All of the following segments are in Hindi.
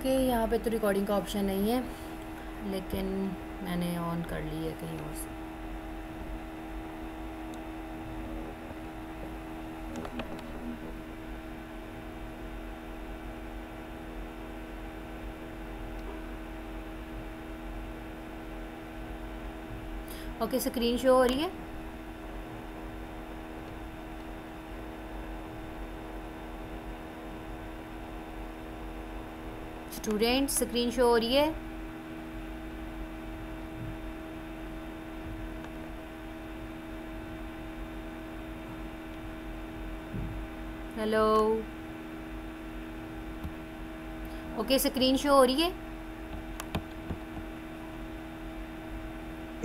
ओके, यहाँ पे तो रिकॉर्डिंग का ऑप्शन नहीं है, लेकिन मैंने ऑन कर ली है कहीं और से। ओके, स्क्रीन शो हो रही है। स्टूडेंट, स्क्रीन शो हो रही है। हेलो। ओके, स्क्रीन शो हो रही है।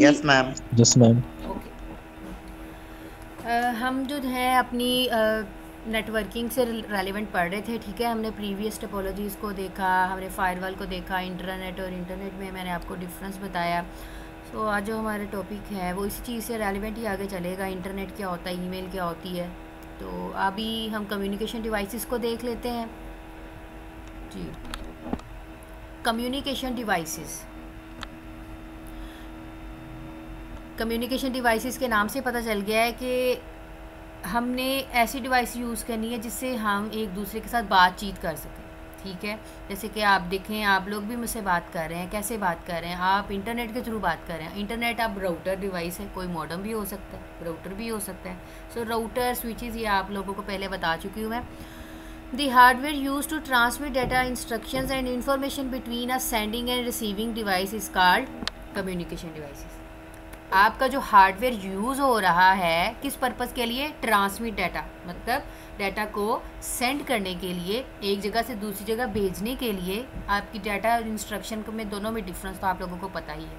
Yes ma'am. Yes ma'am. Okay, हम जो है अपनी नेटवर्किंग से रेलिवेंट पढ़ रहे थे। ठीक है, हमने प्रीवियस टोपोलॉजीज़ को देखा, हमने फायरवॉल को देखा, इंटरनेट और इंटरनेट में मैंने आपको डिफरेंस बताया। सो आज जो हमारा टॉपिक है वो इसी चीज़ से रेलिवेंट ही आगे चलेगा। इंटरनेट क्या होता है, ईमेल क्या होती है। तो अभी हम कम्युनिकेशन डिवाइसेस को देख लेते हैं जी। कम्युनिकेशन डिवाइसेस, कम्युनिकेशन डिवाइसेस के नाम से पता चल गया है कि हमने ऐसी डिवाइस यूज़ करनी है जिससे हम एक दूसरे के साथ बातचीत कर सकें। ठीक है, जैसे कि आप देखें, आप लोग भी मुझसे बात कर रहे हैं। कैसे बात कर रहे हैं? आप इंटरनेट के थ्रू बात कर रहे हैं। इंटरनेट अब राउटर डिवाइस है, कोई मॉडेम भी हो सकता है, राउटर भी हो सकता है। सो राउटर, स्विचेस, ये आप लोगों को पहले बता चुकी हूँ मैं। The hardware use to transmit data, instructions and information between a sending and receiving device is called communication devices. आपका जो हार्डवेयर यूज़ हो रहा है किस पर्पज़ के लिए? ट्रांसमिट डाटा, मतलब डाटा को सेंड करने के लिए, एक जगह से दूसरी जगह भेजने के लिए। आपकी डाटा और इंस्ट्रक्शन में दोनों में डिफरेंस तो आप लोगों को पता ही है।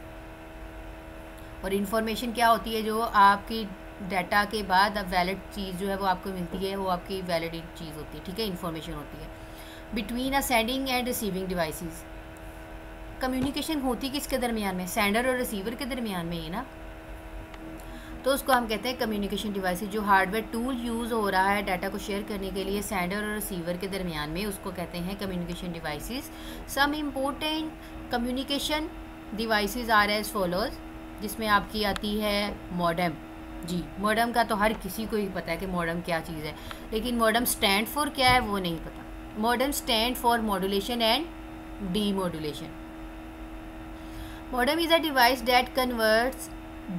और इन्फॉर्मेशन क्या होती है? जो आपकी डाटा के बाद अब वैलिड चीज़ जो है वो आपको मिलती है, वो आपकी वैलिड चीज़ होती है। ठीक है, इन्फॉर्मेशन होती है। Between a sending and receiving devices, communication होती किसके दरमियान में? सेंडर और रिसीवर के दरमियान में ही ना। तो उसको हम कहते हैं कम्युनिकेशन डिवाइसेस। जो हार्डवेयर टूल यूज़ हो रहा है डाटा को शेयर करने के लिए सेंडर और रिसीवर के दरमियान में, उसको कहते हैं communication devices. Some important communication devices are as follows, जिसमें आपकी आती है मॉडेम। जी, मॉडेम का तो हर किसी को ही पता है कि मॉडेम क्या चीज़ है, लेकिन मॉडेम स्टैंड फॉर क्या है वो नहीं पता। Modem stand for modulation and demodulation. Modem is a device that converts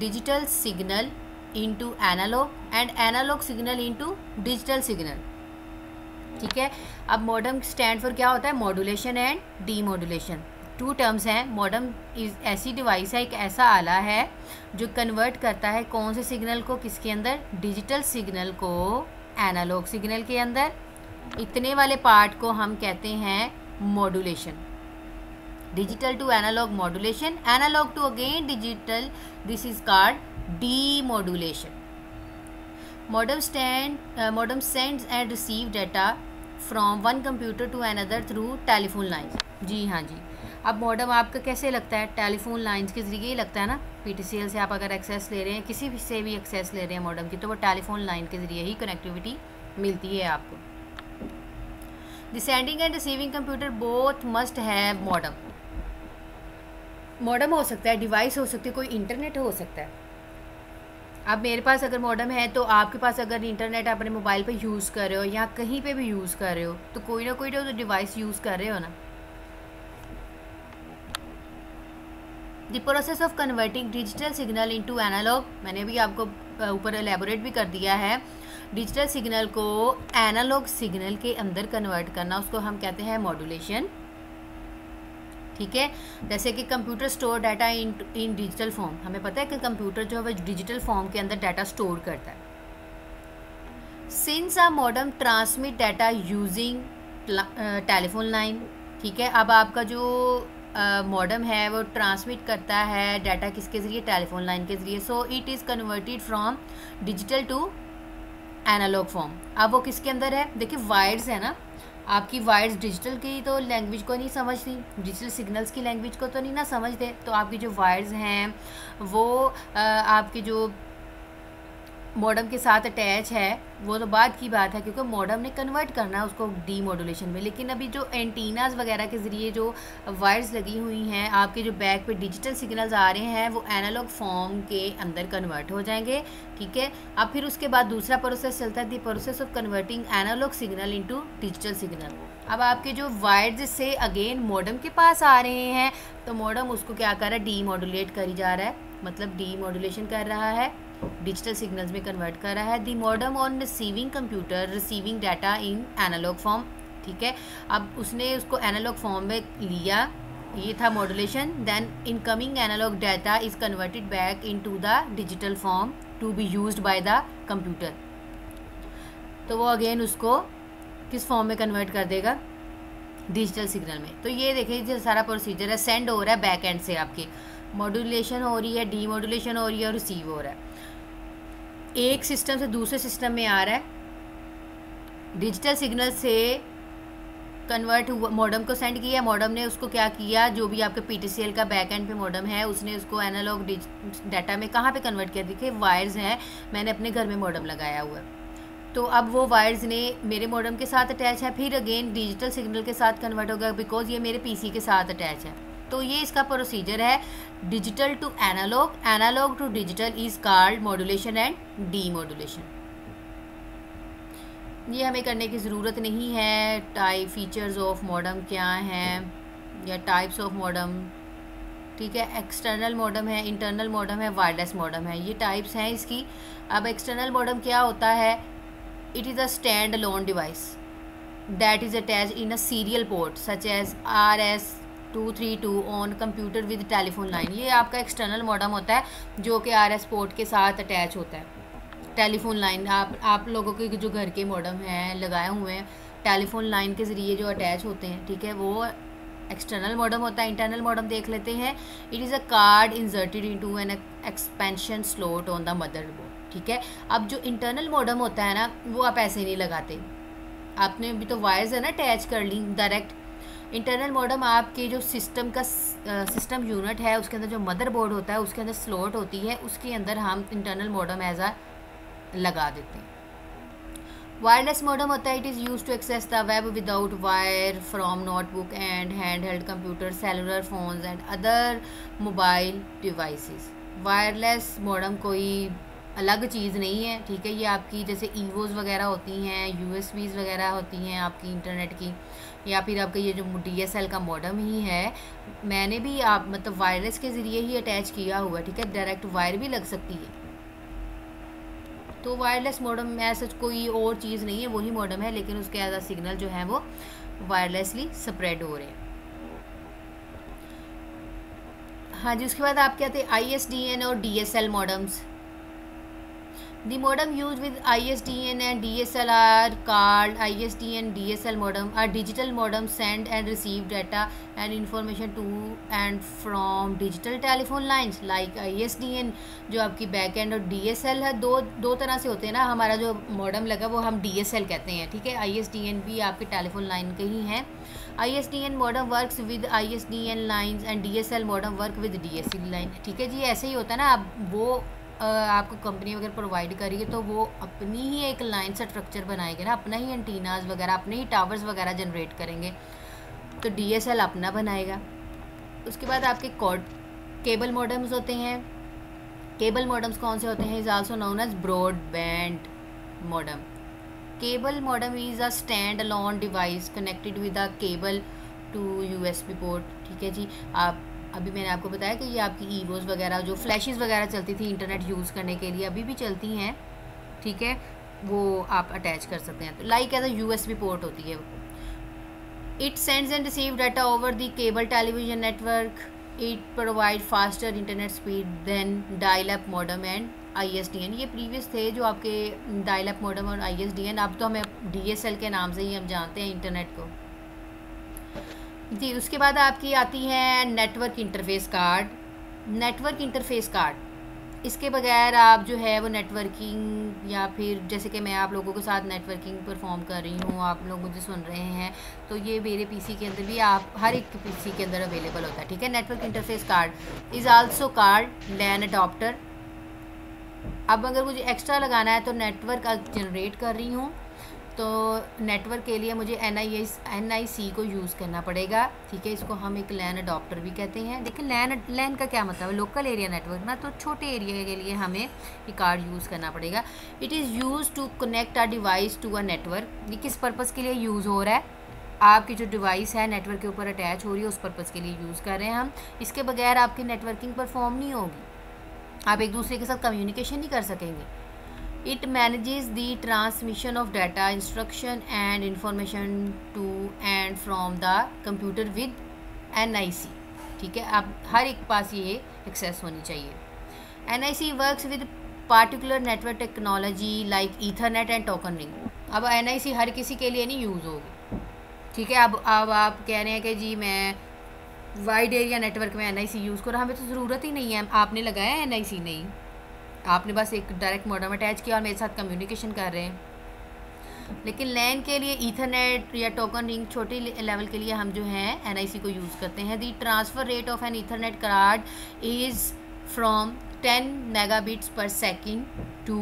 digital signal into analog and analog signal into digital signal। ठीक है, अब मॉडेम स्टैंड फॉर क्या होता है? Modulation and demodulation, two terms हैं। मॉडेम इज ऐसी डिवाइस है, एक ऐसा आला है जो कन्वर्ट करता है कौन से सिग्नल को किसके अंदर? डिजिटल सिग्नल को एनालॉग सिग्नल के अंदर। इतने वाले पार्ट को हम कहते हैं modulation. Digital to analog modulation, analog to again digital, this is called demodulation. Modem sends and receive data from one computer to another through telephone lines. जी हाँ जी, अब मॉडेम आपका कैसे लगता है? टेलीफोन लाइन्स के ज़रिए ही लगता है ना। पीटीसीएल से आप अगर एक्सेस ले रहे हैं, किसी भी से भी एक्सेस ले रहे हैं मॉडेम की, तो वो टेलीफोन लाइन के ज़रिए ही कनेक्टिविटी मिलती है आपको। The sending and receiving computer both must have modem. Modem हो सकता है, डिवाइस हो सकती है, कोई इंटरनेट हो सकता है। अब मेरे पास अगर मॉडेम है तो आपके पास अगर इंटरनेट अपने मोबाइल पे यूज़ कर रहे हो या कहीं पे भी यूज़ कर रहे हो, तो कोई ना कोई तो डिवाइस यूज़ कर रहे हो ना। The process of converting digital signal into analog, मैंने भी आपको ऊपर एलेबोरेट भी कर दिया है। डिजिटल सिग्नल को एनालॉग सिग्नल के अंदर कन्वर्ट करना, उसको हम कहते हैं मॉड्यूलेशन। ठीक है, जैसे कि computer store data in digital form, हमें पता है कि कंप्यूटर जो है वो डिजिटल फॉर्म के अंदर डाटा स्टोर करता है। Since a modem transmit data using telephone line. ठीक है, अब आपका जो मॉडेम है वो ट्रांसमिट करता है डाटा किसके ज़रिए? टेलीफोन लाइन के ज़रिए। So it is converted from digital to analog form. अब वो किसके अंदर है? देखिए वायर्स है ना, आपकी वायर्स डिजिटल की तो लैंग्वेज को नहीं समझती, डिजिटल सिग्नल्स की लैंग्वेज को तो नहीं ना समझते। तो आपकी जो वायर्स हैं वो आपकी जो मॉडम के साथ अटैच है वो तो बाद की बात है, क्योंकि मॉडम ने कन्वर्ट करना है उसको डी मॉड्यूलेशन में। लेकिन अभी जो एंटीनाज वगैरह के ज़रिए जो वायर्स लगी हुई हैं, आपके जो बैक पे डिजिटल सिग्नल्स आ रहे हैं वो एनालॉग फॉर्म के अंदर कन्वर्ट हो जाएंगे, ठीक है। अब फिर उसके बाद दूसरा प्रोसेस चलता है, the process of converting analog signal into digital signal. अब आपके जो वायर्स से अगेन मॉडम के पास आ रहे हैं, तो मॉडम उसको क्या कर रहा है, डी मॉड्यूलेट करी जा रहा है, मतलब डी मॉड्यूलेशन कर रहा है, डिजिटल सिग्नल्स में कन्वर्ट कर रहा है। The modem on receiving computer receiving data in analog form, ठीक है। अब उसने उसको एनालॉग फॉर्म में लिया, ये था modulation. Then incoming analog data is converted back into the digital form to be used by the computer. तो वो अगेन उसको किस फॉर्म में कन्वर्ट कर देगा, डिजिटल सिग्नल में। तो ये देखिए जो सारा प्रोसीजर है, सेंड हो रहा है बैक एंड से, आपकी मॉड्यूलेशन हो रही है, डी मॉड्यूलेशन हो रही है और रिसीव हो रहा है, एक सिस्टम से दूसरे सिस्टम में आ रहा है। डिजिटल सिग्नल से कन्वर्ट हुआ, मॉडम को सेंड किया, मॉडम ने उसको क्या किया, जो भी आपके पीटीसीएल का बैक एंड पे मॉडम है उसने उसको एनालॉग डाटा में कहाँ पे कन्वर्ट किया, देखिए वायर्स हैं, मैंने अपने घर में मॉडम लगाया हुआ है, तो अब वो वायर्स ने मेरे मॉडम के साथ अटैच है, फिर अगेन डिजिटल सिग्नल के साथ कन्वर्ट होगा बिकॉज ये मेरे पीसी के साथ अटैच है। तो ये इसका प्रोसीजर है, digital to analog, analog to digital is called modulation and demodulation. ये हमें करने की ज़रूरत नहीं है। टाइप फीचर्स ऑफ मॉडम क्या हैं या टाइप्स ऑफ मॉडम, ठीक है। एक्सटर्नल मॉडम है, इंटरनल मॉडम है, वायरलेस मॉडम है, ये टाइप्स हैं इसकी। अब एक्सटर्नल मॉडम क्या होता है, it is a stand alone device that is attach in a serial port such as RS232 on computer with telephone line. ये आपका एक्सटर्नल मॉडम होता है जो कि RS पोर्ट के साथ अटैच होता है, टेलीफोन लाइन। आप लोगों के जो घर के मॉडम हैं लगाए हुए हैं टेलीफोन लाइन के ज़रिए जो अटैच होते हैं, ठीक है, वो एक्सटर्नल मॉडम होता है। इंटरनल मॉडम देख लेते हैं, it is a card inserted into an expansion slot on the motherboard, ठीक है। अब जो इंटरनल मॉडम होता है ना, वो आप ऐसे नहीं लगाते, आपने भी तो वायर्स है ना अटैच कर ली डायरेक्ट। इंटरनल मॉडम आपके जो सिस्टम का सिस्टम यूनिट है उसके अंदर जो मदरबोर्ड होता है उसके अंदर स्लॉट होती है, उसके अंदर हम इंटरनल मॉडम एज आ लगा देते हैं। वायरलेस मॉडम होता है, it is use to access the web without wire from notebook and hand held computer, cellular phones and other mobile devices. Wireless modem कोई अलग चीज़ नहीं है, ठीक है। ये आपकी जैसे ईवोज़ वगैरह होती हैं, यूएसबीज़ वगैरह होती हैं आपकी इंटरनेट की, या फिर आपका ये जो DSL का मॉडम ही है, मैंने भी आप मतलब वायरलेस के ज़रिए ही अटैच किया हुआ है, ठीक है। डायरेक्ट वायर भी लग सकती है। तो वायरलेस मॉडम में ऐसा कोई और चीज़ नहीं है, वही मॉडम है, लेकिन उसके एज सिग्नल जो है वो वायरलेसली स्प्रेड हो रहे हैं। हाँ जी, उसके बाद आपके आते हैं ISDN और DSL modems. The modem used with ISDN and DSL are called ISDN DSL modem. A digital modem send and receive data and information to and from digital telephone lines like ISDN जो आपकी बैक एंड और DSL है, दो तरह से होते हैं ना। हमारा जो मॉडम लगा वो हम DSL कहते हैं, ठीक है। ISDN भी आपके टेलीफोन लाइन के ही हैं। ISDN modem works with ISDN lines and DSL modem work with DSL line, ठीक है जी। ऐसे ही होता है ना, अब वो आपको कंपनी वगैरह प्रोवाइड करेगी तो वो अपनी ही एक लाइन से स्ट्रक्चर बनाएंगे ना, अपना ही एंटीनाज वगैरह, अपने ही टावर्स वगैरह जनरेट करेंगे, तो DSL अपना बनाएगा। उसके बाद आपके केबल मॉडम्स होते हैं। केबल मॉडम्स कौन से होते हैं, is also known as broadband modem. Cable modem is a stand alone device connected with a cable to USB port, ठीक है जी। आप अभी मैंने आपको बताया कि ये आपकी ईवोज़ वगैरह जो फ्लैशेस वगैरह चलती थी इंटरनेट यूज़ करने के लिए, अभी भी चलती हैं, ठीक है, वो आप अटैच कर सकते हैं। तो like as a USB port होती है। It sends and receive data over the cable television network. It provide faster internet speed than dial up modem and ISDN। ये प्रीवियस थे जो आपके डायल अप मॉडम और ISDN, अब तो हमें DSL के नाम से ही हम जानते हैं इंटरनेट को जी। उसके बाद आपकी आती है network interface card. Network interface card, इसके बगैर आप जो है वो नेटवर्किंग, या फिर जैसे कि मैं आप लोगों के साथ नेटवर्किंग परफॉर्म कर रही हूँ, आप लोग मुझे सुन रहे हैं, तो ये मेरे पीसी के अंदर भी, आप हर एक पीसी के अंदर अवेलेबल होता है, ठीक है। Network interface card is also card LAN adapter. अब अगर मुझे एक्स्ट्रा लगाना है तो नेटवर्क जनरेट कर रही हूँ, तो नेटवर्क के लिए मुझे NIC को यूज़ करना पड़ेगा, ठीक है। इसको हम एक लैन अडॉप्टर भी कहते हैं। देखिए लैन का क्या मतलब है, लोकल एरिया नेटवर्क ना, तो छोटे एरिया के लिए हमें ये कार्ड यूज़ करना पड़ेगा। It is use to connect a device to a network. ये किस पर्पज़ के लिए यूज़ हो रहा है, आपकी जो डिवाइस है नेटवर्क के ऊपर अटैच हो रही है, उस पर्पज़ के लिए यूज़ कर रहे हैं हम। इसके बगैर आपकी नेटवर्किंग परफॉर्म नहीं होगी, आप एक दूसरे के साथ कम्युनिकेशन नहीं कर सकेंगे। It manages the transmission of data, instruction and information to and from the computer with NIC, ठीक है। अब हर एक पास ये एक्सेस होनी चाहिए। NIC works with particular network technology like Ethernet and token ring। अब NIC हर किसी के लिए नहीं यूज़ होगी, ठीक है। अब आप कह रहे हैं कि जी मैं वाइड एरिया नेटवर्क में NIC यूज़ करो, हमें तो ज़रूरत ही नहीं है। आपने लगाया है NIC? नहीं, आपने बस एक डायरेक्ट मॉडेम अटैच किया और मेरे साथ कम्युनिकेशन कर रहे हैं। लेकिन लैन के लिए ईथरनेट या टोकन रिंग छोटे लेवल के लिए हम जो है NIC को यूज़ करते हैं। The transfer rate of an ethernet card is from 10 megabits per second to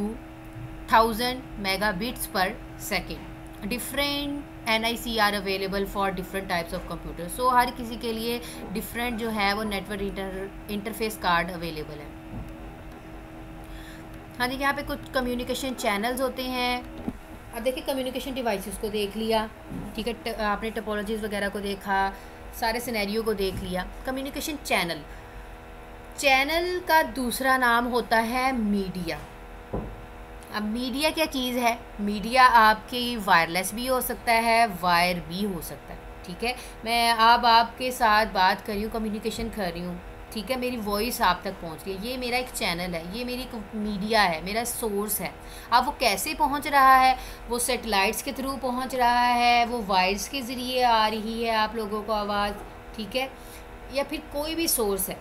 1000 megabits per second. Different NIC are available for different types of computer. So हर किसी के लिए डिफरेंट जो है वो नेटवर्क इंटरफेस कार्ड अवेलेबल है। हाँ जी, यहाँ पे कुछ कम्युनिकेशन चैनल्स होते हैं। अब देखिए कम्युनिकेशन डिवाइसेस को देख लिया, ठीक है, आपने टोपोलॉजीज़ वगैरह को देखा, सारे सिनेरियो को देख लिया। कम्युनिकेशन चैनल का दूसरा नाम होता है मीडिया। अब मीडिया क्या चीज़ है, मीडिया आपकी वायरलेस भी हो सकता है, वायर भी हो सकता है, ठीक है। मैं अब आपके साथ बात कर रही हूँ, कम्युनिकेशन कर रही हूँ, ठीक है, मेरी वॉइस आप तक पहुंच रही है, ये मेरा एक चैनल है, ये मेरी एक मीडिया है, मेरा सोर्स है। अब वो कैसे पहुंच रहा है, वो सैटेलाइट्स के थ्रू पहुंच रहा है, वो वायर्स के ज़रिए आ रही है आप लोगों को आवाज़, ठीक है, या फिर कोई भी सोर्स है।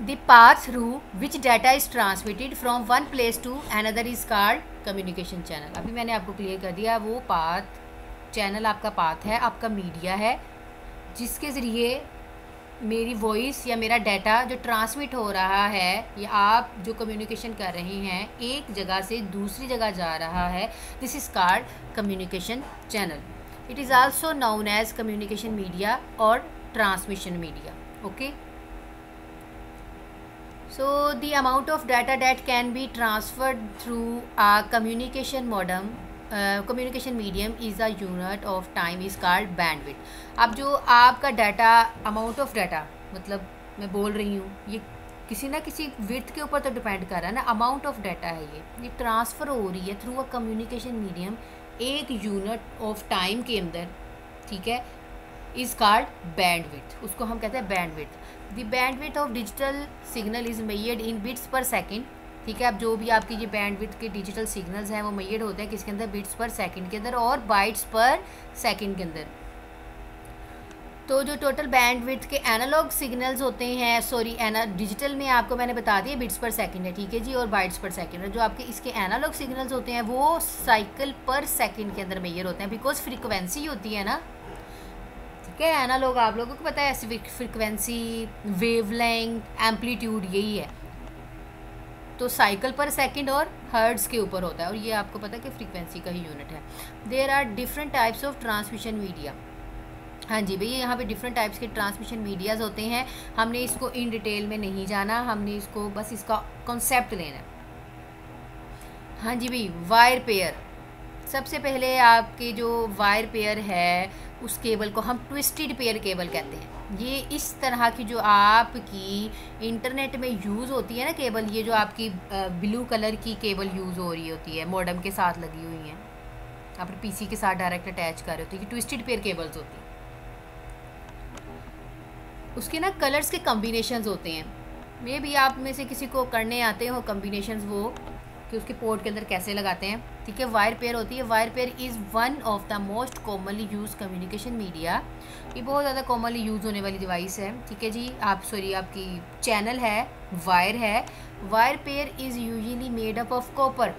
The path through which data is transmitted from one place to another is called communication channel. अभी मैंने आपको क्लियर कर दिया, वो पाथ चैनल आपका पाथ है, आपका मीडिया है, जिसके ज़रिए मेरी वॉइस या मेरा डाटा जो ट्रांसमिट हो रहा है या आप जो कम्युनिकेशन कर रहे हैं एक जगह से दूसरी जगह जा रहा है, this is called communication channel. It is also known as communication media और transmission media. Okay, so the amount of data that can be transferred through a communication modem communication medium is a unit of time is called bandwidth. अब जो आपका डाटा, अमाउंट ऑफ डाटा मतलब मैं बोल रही हूँ, ये किसी ना किसी विड्थ के ऊपर तो डिपेंड कर रहा है ना, अमाउंट ऑफ डाटा है, ये ट्रांसफ़र हो रही है थ्रू अ कम्युनिकेशन मीडियम एक यूनिट ऑफ टाइम के अंदर, ठीक है, इज़ कॉल्ड बैंडविड्थ, उसको हम कहते हैं bandwidth. The bandwidth of digital signal is measured in bits पर सेकेंड, ठीक है। अब जो भी आपकी ये बैंडविड्थ के डिजिटल सिग्नल्स हैं वो मेजर्ड होते हैं किसके अंदर, बिट्स पर सेकंड के अंदर और बाइट्स पर सेकंड के अंदर। तो जो टोटल बैंडविड्थ के एनालॉग सिग्नल्स होते हैं, सॉरी डिजिटल में आपको मैंने बता दिया बिट्स पर सेकंड है, ठीक है जी, और बाइट्स पर सेकंड है। जो आपके इसके एनालॉग सिग्नल्स होते हैं वो साइकिल पर सेकंड के अंदर मेजर होते हैं, बिकॉज फ्रीक्वेंसी होती है ना, ठीक है। एनालॉग आप लोगों को पता है, ऐसी फ्रीक्वेंसी, वेवलेंथ, एम्पलीट्यूड यही है, तो साइकिल पर सेकंड और हर्ट्ज़ के ऊपर होता है, और ये आपको पता है कि फ्रीक्वेंसी का ही यूनिट है। There are different types of transmission media. हाँ जी भैया, यहाँ पे डिफरेंट टाइप्स के ट्रांसमिशन मीडियाज़ होते हैं, हमने इसको इन डिटेल में नहीं जाना, हमने इसको बस इसका कॉन्सेप्ट लेना है। हाँ जी भाई, वायर पेयर, सबसे पहले आपके जो वायर पेयर है उस केबल को हम ट्विस्टेड पेयर केबल कहते हैं। ये इस तरह की जो आपकी इंटरनेट में यूज़ होती है ना केबल, ये जो आपकी ब्लू कलर की केबल यूज़ हो रही होती है, मॉडेम के साथ लगी हुई हैं, आप पीसी के साथ डायरेक्ट अटैच कर रहे होते हैं, ये ट्विस्टेड पेयर केबल्स होती हैं। उसके ना कलर्स के कम्बिनेशंस होते हैं, मे भी आप में से किसी को करने आते हो कम्बिनेशंस वो, कि उसके पोर्ट के अंदर कैसे लगाते हैं, ठीक है। वायर पेयर होती है, wire pair is one of the most commonly use communication media. ये बहुत ज़्यादा कॉमनली यूज़ होने वाली डिवाइस है, ठीक है जी। आपकी चैनल है, वायर है। Wire pair is usually made up of copper.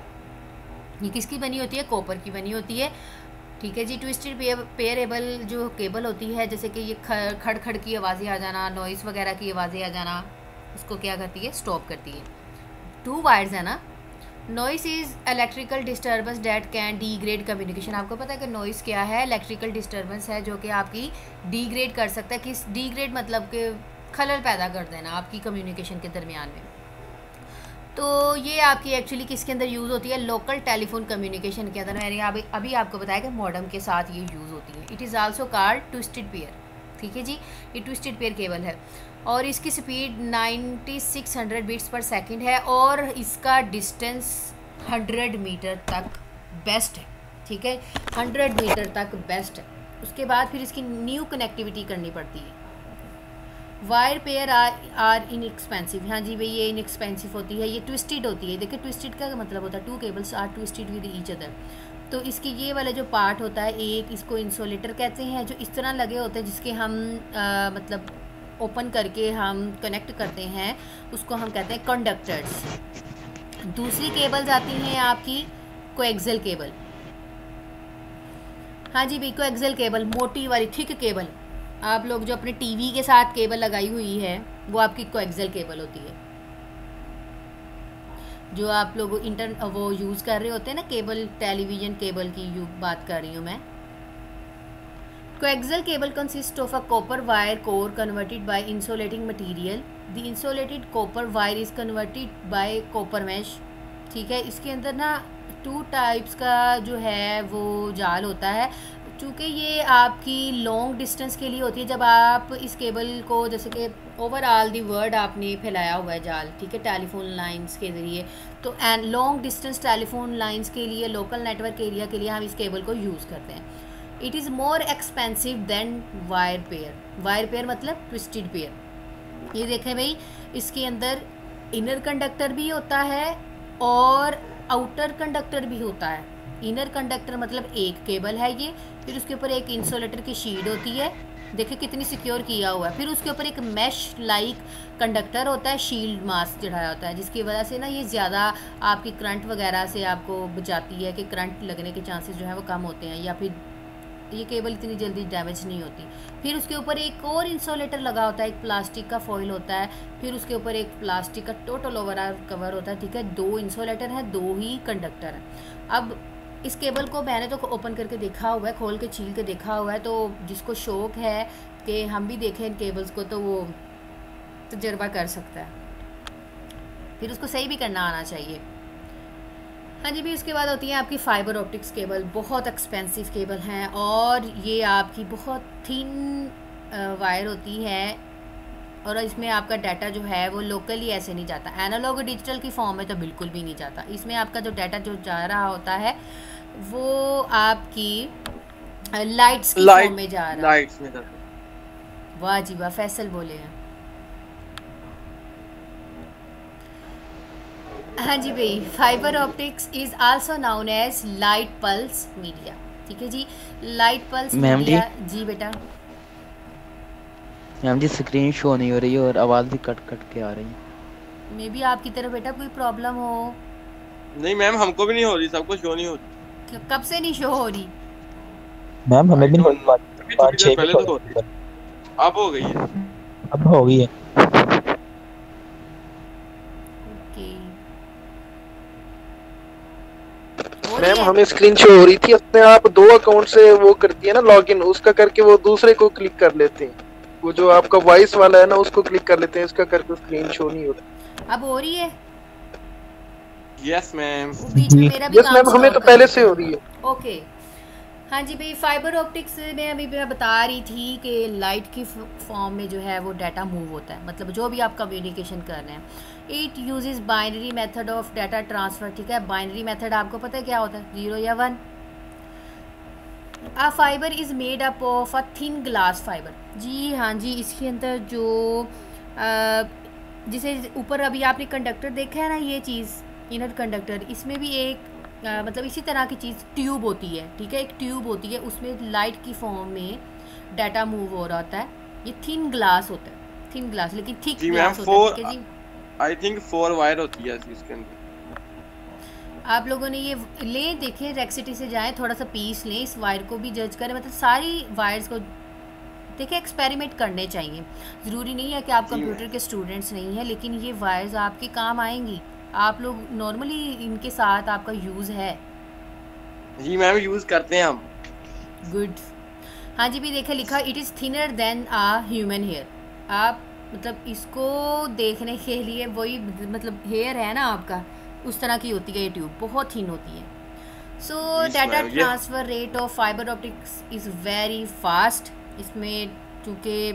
ये किसकी बनी होती है, कॉपर की बनी होती है, ठीक है जी। ट्विस्टेड पेयरेबल जो केबल होती है, जैसे कि ये खड़ खड़ की आवाज़ें आ जाना, नॉइज़ वगैरह की आवाज़ें आ जाना, उसको क्या करती है, स्टॉप करती है। 2 वायर्स है ना। Noise is electrical disturbance that can degrade communication. आपको पता है कि नॉइस क्या है, इलेक्ट्रिकल डिस्टर्बेंस है जो कि आपकी डीग्रेड कर सकता है। किस डीग्रेड मतलब कि खलल पैदा कर देना आपकी कम्युनिकेशन के दरमियान में। तो ये आपकी एक्चुअली किसके अंदर यूज़ होती है, लोकल टेलीफोन कम्युनिकेशन के अंदर। मैंने अभी आपको बताया कि मॉडेम के साथ ये यूज़ होती है। It is also called twisted pair, ठीक है जी, ये ट्विस्टेड पेयर केबल है और इसकी स्पीड 9600 बीट्स पर सेकंड है और इसका डिस्टेंस 100 मीटर तक बेस्ट है, ठीक है, 100 मीटर तक बेस्ट है। उसके बाद फिर इसकी न्यू कनेक्टिविटी करनी पड़ती है। Wire pair are inexpensive. हाँ जी भाई, ये इनएक्सपेंसिव होती है, ये ट्विस्टेड होती है। देखिए ट्विस्टेड का मतलब होता है 2 cables are twisted with each other. तो इसकी ये वाला जो पार्ट होता है एक, इसको इंसुलेटर कहते हैं, जो इस तरह लगे होते हैं जिसके हम मतलब ओपन करके हम कनेक्ट करते हैं, उसको हम कहते हैं कंडक्टर्स। दूसरी केबल्स आती हैं आपकी कोएक्सियल केबल। हाँ जी भाई, कोएक्सियल केबल, मोटी वाली थिक केबल। आप लोग जो अपने टीवी के साथ केबल लगाई हुई है वो आपकी कोएक्सियल केबल होती है। जो आप लोग वो यूज़ कर रहे होते हैं ना केबल, टेलीविज़न केबल की बात कर रही हूँ मैं। Coaxial cable consist of a copper wire core converted by insulating material. The insulated copper wire is converted by copper mesh, ठीक है। इसके अंदर ना 2 टाइप्स का जो है वो जाल होता है, चूँकि ये आपकी लॉन्ग डिस्टेंस के लिए होती है। जब आप इस केबल को, जैसे कि ओवरऑल दी वर्ल्ड आपने फैलाया हुआ है जाल, ठीक है, टेलीफोन लाइंस के ज़रिए, तो and long distance telephone lines के लिए, लोकल नेटवर्क एरिया के लिए हम इस केबल को यूज़ करते हैं। It is more expensive than wire pair. Wire pair मतलब ट्विस्टेड पेयर। ये देखें भाई, इसके अंदर इनर कंडक्टर भी होता है और आउटर कंडक्टर भी होता है। इनर कंडक्टर मतलब एक केबल है ये, फिर उसके ऊपर एक इंसुलेटर की शीट होती है, देखिए कितनी सिक्योर किया हुआ है। फिर उसके ऊपर एक मैश लाइक कंडक्टर होता है, शील्ड मास्क चढ़ाया होता है, जिसकी वजह से ना ये ज़्यादा आपकी करंट वगैरह से आपको बचाती है, कि करंट लगने के चांसेस जो है वो कम होते हैं, या फिर ये केबल इतनी जल्दी डैमेज नहीं होती। फिर उसके ऊपर एक और इंसुलेटर लगा होता है, एक प्लास्टिक का फॉइल होता है, फिर उसके ऊपर एक प्लास्टिक का टोटल ओवरऑल कवर होता है, ठीक है। 2 इंसुलेटर हैं, 2 ही कंडक्टर हैं। अब इस केबल को मैंने तो ओपन करके देखा हुआ है, खोल के छील के देखा हुआ है, तो जिसको शौक है कि हम भी देखें इन केबल्स को, तो वो तजर्बा कर सकता है, फिर उसको सही भी करना आना चाहिए। हाँ जी भी, उसके बाद होती है आपकी फाइबर ऑप्टिक्स केबल, बहुत एक्सपेंसिव केबल हैं और ये आपकी बहुत थिन वायर होती है और इसमें आपका डाटा जो है वो लोकली ऐसे नहीं जाता, एनालॉग डिजिटल की फॉर्म में तो बिल्कुल भी नहीं जाता। इसमें आपका जो डाटा जो जा रहा होता है वो आपकी लाइट्स की फॉर्म में जा रहा है। वाह जी वाह, फैसल बोले हैं। हाँ जी भाई, fibre optics is also known as light pulse media, ठीक है जी, लाइट पल्स मीडिया। जी बेटा। मैम जी स्क्रीन शो नहीं हो रही है और आवाज़ भी कट कट के आ रही है। मे बी आपकी तरफ बेटा कोई प्रॉब्लम हो। नहीं मैम, हमको भी नहीं हो रही, सबको शो नहीं होती। कब से नहीं शो हो रही मैम? हमें भी नहीं हो रही, थोड़ी देर पहले तो हो रही, अब हो गई है, अब हो गई है। मैम हमें स्क्रीन शो हो रही थी, अपने आप 2 अकाउंट से वो करती है ना लॉगिन, उसका करके वो दूसरे को क्लिक कर लेते हैं, वो जो आपका वॉइस वाला है ना उसको क्लिक कर लेते हैं, उसका करके स्क्रीन शो नहीं होता। अब हो रही है? Yes ma'am. बीच में मेरा भी यस मैम, हमें तो पहले से हो रही है। ओके। हाँ जी भाई, फाइबर ऑप्टिक्स में अभी मैं बता रही थी कि लाइट की फॉर्म में जो है वो डाटा मूव होता है, मतलब जो भी आप कम्युनिकेशन कर रहे हैं। It uses binary method of data transfer, ठीक है। बाइनरी मेथड आपको पता है क्या होता है, 0 या 1। A fibre is made up of a thin glass fibre. जी हाँ जी, इसके अंदर जो जिसे ऊपर अभी आपने कंडक्टर देखा है ना, ये चीज़ इनर कंडक्टर, इसमें भी एक मतलब इसी तरह की चीज़ ट्यूब होती है, ठीक है, एक ट्यूब होती है, उसमें लाइट की फॉर्म में डाटा मूव हो रहा होता है। ये थिन ग्लास होता है, थिन ग्लास लेकिन थिक ग्लास होता है, ठीक है जी। आई थिंक 4 वायर होती है इसके अंदर। आप लोगों ने ये ले देखे, रेक्सिटी से जाएं, थोड़ा सा पीस लें, इस वायर को भी जज करें, मतलब सारी वायर्स को देखिए एक्सपेरिमेंट करने चाहिए, ज़रूरी नहीं है कि आप कंप्यूटर के स्टूडेंट्स नहीं हैं, लेकिन ये वायर्स आपके काम आएंगी। आप लोग नॉर्मली इनके साथ आपका यूज़ है? जी मैम यूज करते हैं हम। गुड। हाँ जी, भी देखा लिखा it is thinner than a human hair. आप मतलब इसको देखने के लिए वही मतलब हेयर है ना आपका, उस तरह की होती है ये ट्यूब, बहुत थिन होती है। सो data transfer rate of fibre optics is very fast. इसमें चूँकि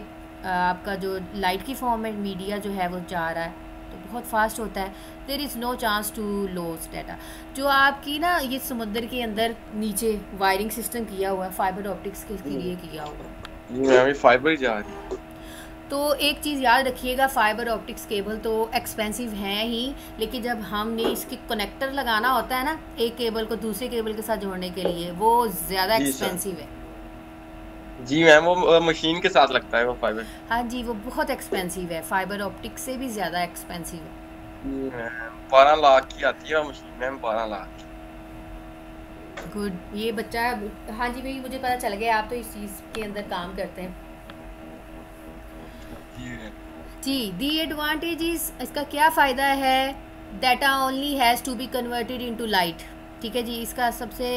आपका जो लाइट की फॉर्म में मीडिया जो है वो जा रहा है तो बहुत फास्ट होता है। There is no chance to loss data. जो आपकी ना ये समुद्र के अंदर नीचे वायरिंग सिस्टम किया हुआ है फाइबर ऑप्टिक्स के लिए किया हुआ है। जी मैम फाइबर जा रही है। तो एक चीज़ याद रखिएगा, फाइबर ऑप्टिक्स केबल तो एक्सपेंसिव हैं ही, लेकिन जब हमने इसके कनेक्टर लगाना होता है ना एक केबल को दूसरे केबल के साथ जोड़ने के लिए, वो ज़्यादा एक्सपेंसिव है। जी मैम वो मशीन के साथ लगता है वो फाइबर। हाँ जी, वो बहुत एक्सपेंसिव है, फाइबर ऑप्टिक्स से भी ज़्यादा एक्सपेंसिव है। 12 लाख की आती है वो मशीन मैम, 12 लाख। गुड, ये बच्चा, हाँ जी भाई मुझे पता चल गया आप तो इस चीज़ के अंदर काम करते हैं जी। दी एडवांटेज इज, इसका क्या फ़ायदा है, data only has to be converted into light. ठीक है जी, इसका सबसे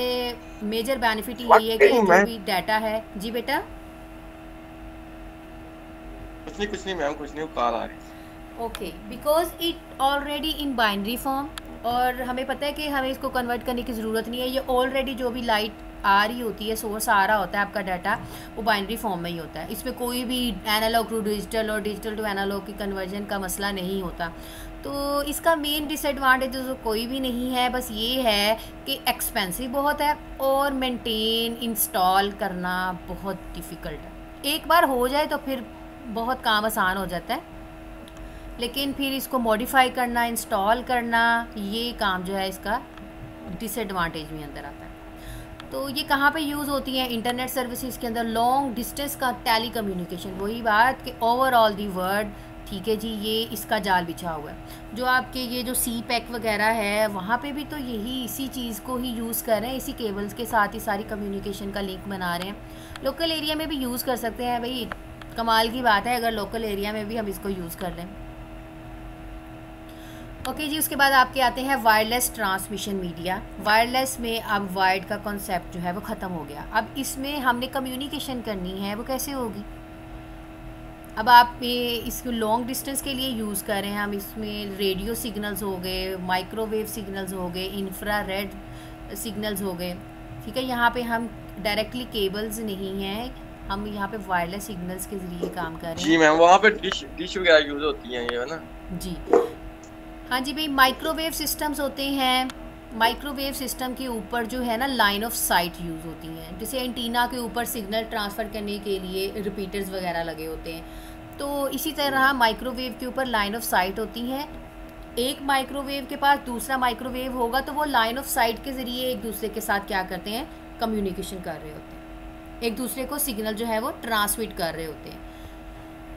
मेजर बेनिफिट यही है कि जो भी डाटा है। जी बेटा कुछ नहीं मैम, कुछ नहीं, कॉल आ रही। Okay, because it already in binary form, और हमें पता है कि हमें इसको कन्वर्ट करने की ज़रूरत नहीं है। ये ऑलरेडी जो भी लाइट आ रही होती है, सोर्स आ रहा होता है आपका डाटा, वो बाइनरी फॉर्म में ही होता है। इसमें कोई भी एनालॉग टू डिजिटल और डिजिटल टू एनालॉग की कन्वर्जन का मसला नहीं होता। तो इसका मेन डिसएडवांटेज तो कोई भी नहीं है, बस ये है कि एक्सपेंसिव बहुत है और मेंटेन इंस्टॉल करना बहुत डिफ़िकल्ट है। एक बार हो जाए तो फिर बहुत काम आसान हो जाता है, लेकिन फिर इसको मॉडिफाई करना, इंस्टॉल करना, ये काम जो है इसका डिसएडवांटेज में अंदर आता है। तो ये कहाँ पे यूज़ होती हैं? इंटरनेट सर्विसेज के अंदर, लॉन्ग डिस्टेंस का टेली कम्युनिकेशन, वही बात कि ओवरऑल दी वर्ल्ड। ठीक है जी, ये इसका जाल बिछा हुआ है। जो आपके ये जो सी पैक वगैरह है वहाँ पे भी तो यही इसी चीज़ को ही यूज़ कर रहे हैं, इसी केबल्स के साथ ही सारी कम्युनिकेशन का लिंक बना रहे हैं। लोकल एरिया में भी यूज़ कर सकते हैं भाई, कमाल की बात है अगर लोकल एरिया में भी हम इसको यूज़ कर लें। ओके जी, उसके बाद आपके आते हैं वायरलेस ट्रांसमिशन मीडिया। वायरलेस में अब वायर्ड का कॉन्सेप्ट जो है वो ख़त्म हो गया। अब इसमें हमने कम्युनिकेशन करनी है, वो कैसे होगी? अब आप इसको लॉन्ग डिस्टेंस के लिए यूज़ कर रहे हैं हम। इसमें रेडियो सिग्नल्स हो गए, माइक्रोवेव सिग्नल्स हो गए, इंफ्रारेड सिग्नल्स हो गए। ठीक है, यहाँ पे हम डायरेक्टली केबल्स नहीं हैं, हम यहाँ पे वायरलेस सिग्नल्स के ज़रिए काम कर रहे हैं। जी मैम, वहाँ पे डिश वगैरह यूज़ होती हैं ये ना जी। हाँ जी भाई, माइक्रोवेव सिस्टम्स होते हैं। माइक्रोवेव सिस्टम के ऊपर जो है ना लाइन ऑफ साइट यूज़ होती हैं, जैसे एंटीना के ऊपर सिग्नल ट्रांसफ़र करने के लिए रिपीटर्स वगैरह लगे होते हैं। तो इसी तरह माइक्रोवेव के ऊपर लाइन ऑफ साइट होती हैं। एक माइक्रोवेव के पास दूसरा माइक्रोवेव होगा तो वो लाइन ऑफ साइट के ज़रिए एक दूसरे के साथ क्या करते हैं, कम्युनिकेशन कर रहे होते हैं, एक दूसरे को सिग्नल जो है वो ट्रांसमिट कर रहे होते हैं।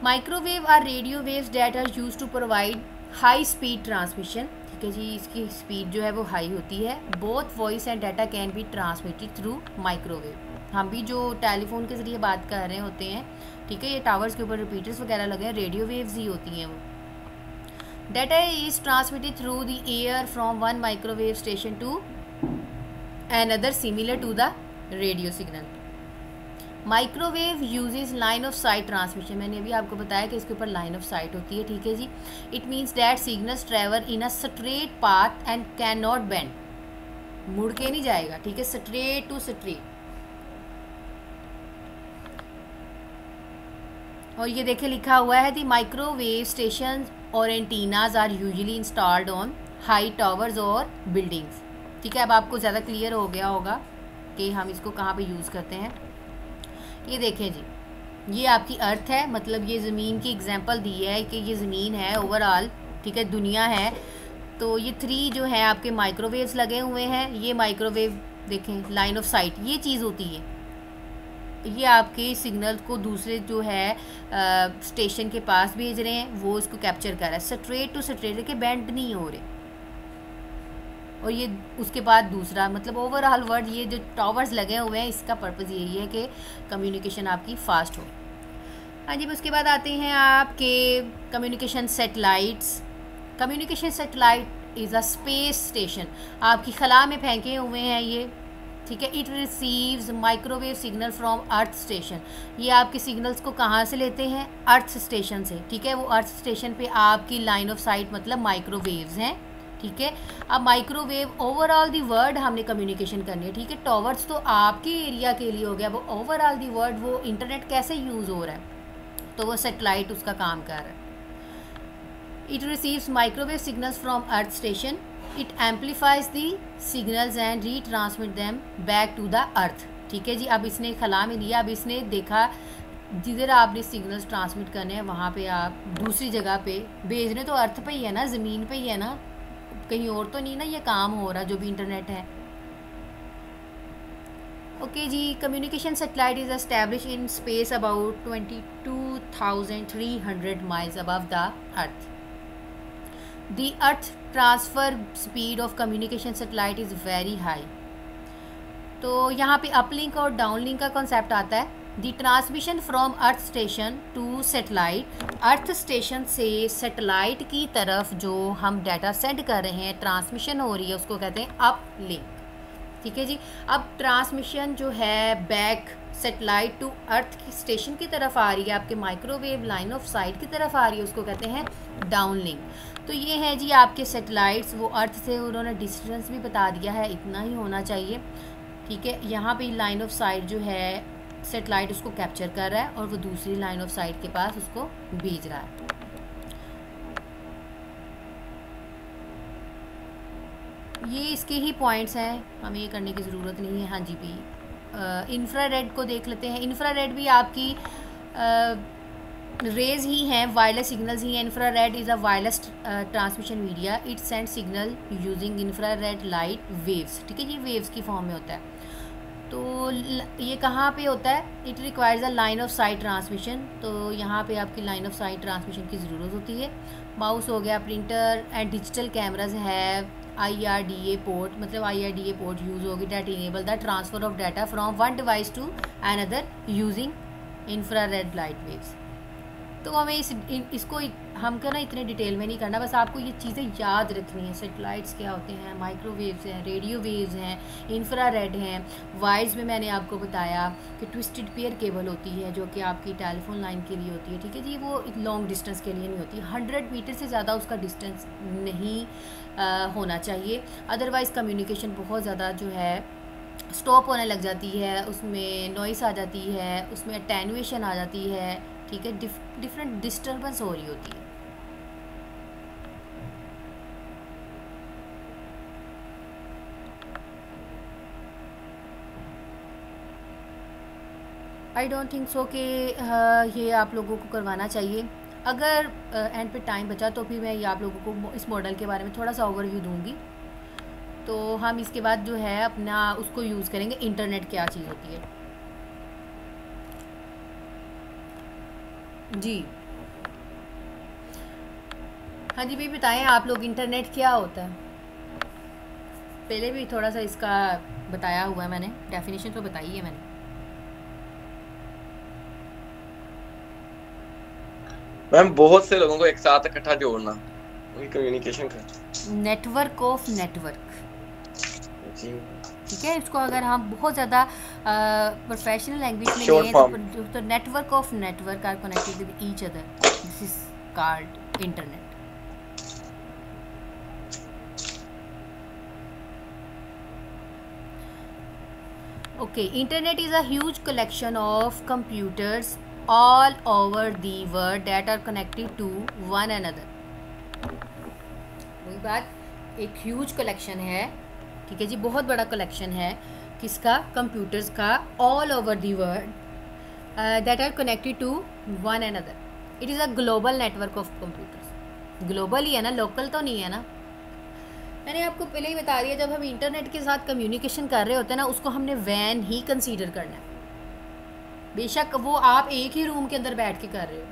Microwave are radio waves that are use to provide high speed transmission. ठीक है जी, इसकी स्पीड जो है वो हाई होती है। Both voice and data can be transmitted through microwave. हम भी जो टेलीफोन के ज़रिए बात कर रहे होते हैं, ठीक है, ये टावर्स के ऊपर रिपीटर्स वगैरह लगे हैं, रेडियो वेव्स ही होती हैं वो। Data is transmitted through the air from one microwave station to another similar to the radio signal. Microwave uses line of sight transmission. मैंने अभी आपको बताया कि इसके ऊपर लाइन ऑफ साइट होती है। ठीक है जी, it means that signals travel in a straight path and can not bend, मुड़ के नहीं जाएगा। ठीक है, स्ट्रेट टू स्ट्रेट। और ये देखिए लिखा हुआ है दी माइक्रोवेव स्टेशन और antennas are usually installed on high towers और बिल्डिंग्स। ठीक है, अब आपको ज़्यादा क्लियर हो गया होगा कि हम इसको कहाँ पे यूज़ करते हैं। ये देखें जी, ये आपकी अर्थ है, मतलब ये ज़मीन की एग्जांपल दी है कि ये ज़मीन है ओवरऑल। ठीक है, दुनिया है। तो ये 3 जो है आपके माइक्रोवेव्स लगे हुए हैं। ये माइक्रोवेव देखें, लाइन ऑफ साइट ये चीज़ होती है, ये आपके सिग्नल को दूसरे जो है स्टेशन के पास भेज रहे हैं, वो इसको कैप्चर कर रहा है। स्ट्रेट टू स्ट्रेट के बेंड नहीं हो रहे। और ये उसके बाद दूसरा, मतलब ओवरऑल वर्ड, ये जो टावर्स लगे हुए हैं इसका पर्पज़ यही है कि कम्युनिकेशन आपकी फ़ास्ट हो। हाँ जी, उसके बाद आते हैं आपके communication satellites. Communication satellite is a space station, आपकी खला में फेंके हुए हैं ये, ठीक है। It receives microwave signal from earth station, ये आपके सिग्नल्स को कहाँ से लेते हैं? अर्थ स्टेशन से, ठीक है। वो अर्थ स्टेशन पे आपकी लाइन ऑफ साइट मतलब माइक्रोवेव्स हैं, ठीक है। अब माइक्रोवेव ओवरऑल दी वर्ल्ड हमने कम्युनिकेशन करनी है, ठीक है। टॉवर्स तो आपके एरिया के लिए हो गया, वो ओवरऑल दी वर्ल्ड वो इंटरनेट कैसे यूज़ हो रहा है, तो वो सैटेलाइट उसका काम कर रहा है। It receives microwave signals from earth station, it amplifies the signals and retransmit them back to the earth, ठीक है जी। अब इसने खला में लिया, अब इसने देखा जिधर आपने सिग्नल्स ट्रांसमिट करने हैं वहाँ पे आप दूसरी जगह पे भेजने, तो अर्थ पे ही है ना, ज़मीन पे ही है ना, कहीं और तो नहीं ना ये काम हो रहा जो भी इंटरनेट है। ओके जी, communication satellite is establish in space about 22,300 miles above the earth. The earth transfer speed of communication satellite is very high. तो यहाँ पे अपलिंक और डाउनलिंक का कॉन्सेप्ट आता है। The transmission from earth station to satellite, earth station से सैटेलाइट की तरफ जो हम डाटा सेंड कर रहे हैं, ट्रांसमिशन हो रही है, उसको कहते हैं अपलिंक, ठीक है जी। अब ट्रांसमिशन जो है बैक सैटेलाइट टू अर्थ की स्टेशन की तरफ आ रही है, आपके माइक्रोवेव लाइन ऑफ साइट की तरफ आ रही है, उसको कहते हैं डाउनलिंक। तो ये है जी आपके सैटेलाइट्स, वो अर्थ से उन्होंने डिस्टेंस भी बता दिया है, इतना ही होना चाहिए, ठीक है। यहाँ पे लाइन ऑफ साइट जो है सैटेलाइट उसको कैप्चर कर रहा है और वो दूसरी लाइन ऑफ साइट के पास उसको भेज रहा है। ये इसके ही पॉइंट्स हैं, हमें ये करने की ज़रूरत नहीं है। हाँ जी भी, इंफ्रारेड को देख लेते हैं। इंफ्रारेड भी आपकी रेज ही हैं, वायरलेस सिग्नल्स ही हैं। Infrared is a wireless transmission media, it send signal using infrared light waves, ठीक है। ये वेव्स की फॉर्म में होता है। तो ये कहाँ पे होता है? It requires a line of sight transmission, तो यहाँ पे आपकी लाइन ऑफ साइट ट्रांसमिशन की ज़रूरत होती है। माउस हो गया, प्रिंटर एंड डिजिटल कैमराज है, IRDA पोर्ट, मतलब IRDA पोर्ट यूज़ होगी that enable the transfer of data from one device to another using infrared light waves. तो हमें इसको हमको ना इतने डिटेल में नहीं करना, बस आपको ये चीज़ें याद रखनी है। सैटेलाइट्स क्या होते हैं, माइक्रोवेव्स हैं, रेडियो वेव्स हैं, इंफ्रारेड हैं। वायर्स में मैंने आपको बताया कि ट्विस्टेड पेयर केबल होती है जो कि आपकी टेलीफोन लाइन के लिए होती है, ठीक है जी। वो लॉन्ग डिस्टेंस के लिए नहीं होती, 100 मीटर से ज़्यादा उसका डिस्टेंस नहीं होना चाहिए, अदरवाइज़ कम्युनिकेशन बहुत ज़्यादा जो है स्टॉप होने लग जाती है, उसमें नॉइस आ जाती है, उसमें अटेन्यूएशन आ जाती है, ठीक है। डिफरेंट डिस्टर्बेंस हो रही होती है। आई डोंट थिंक सो कि ये आप लोगों को करवाना चाहिए। अगर एंड पे टाइम बचा तो फिर मैं ये आप लोगों को इस मॉडल के बारे में थोड़ा सा ओवरव्यू दूंगी। तो हम इसके बाद जो है अपना उसको यूज़ करेंगे, इंटरनेट क्या चीज़ होती है जी। हाँ जी भाई, बताएं आप लोग इंटरनेट क्या होता है। पहले भी थोड़ा सा इसका बताया हुआ है मैंने, डेफिनेशन तो बताई है मैंने। मैम बहुत से लोगों को एक साथ इकट्ठा जोड़ना, उनकी कम्युनिकेशन का नेटवर्क ऑफ नेटवर्क, जी ठीक है। इसको अगर हम बहुत ज़्यादा प्रोफेशनल लैंग्वेज में लें तो network of network are connected with each other, this is called internet. Okay, internet is a huge collection of computers all over the world that are connected to one another। वही बात, एक ह्यूज कलेक्शन है, ठीक है जी, बहुत बड़ा कलेक्शन है किसका? कंप्यूटर्स का, all over the world that are connected to one another। it is a global network of computers। Global ही है ना, लोकल तो नहीं है ना। मैंने आपको पहले ही बता दिया, जब हम इंटरनेट के साथ कम्युनिकेशन कर रहे होते हैं ना, उसको हमने वैन ही कंसीडर करना है, बेशक वो आप एक ही रूम के अंदर बैठ के कर रहे हो।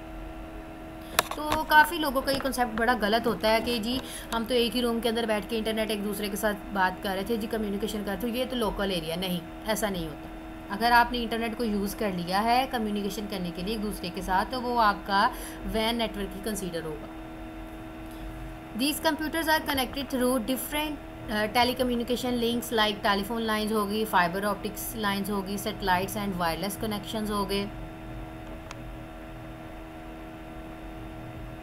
तो काफ़ी लोगों का ये कॉन्सेप्ट बड़ा गलत होता है कि जी हम तो एक ही रूम के अंदर बैठ के इंटरनेट एक दूसरे के साथ बात कर रहे थे जी, कम्युनिकेशन कर रहे थे, ये तो लोकल एरिया। नहीं, ऐसा नहीं होता। अगर आपने इंटरनेट को यूज़ कर लिया है कम्युनिकेशन करने के लिए एक दूसरे के साथ, तो वो आपका वैन नेटवर्क ही कंसीडर होगा। These computers are connected through different telecommunication links like telephone lines होगी, फाइबर ऑप्टिक्स लाइंस होगी, सेटेलाइट्स एंड वायरलेस कनेक्शंस हो गए।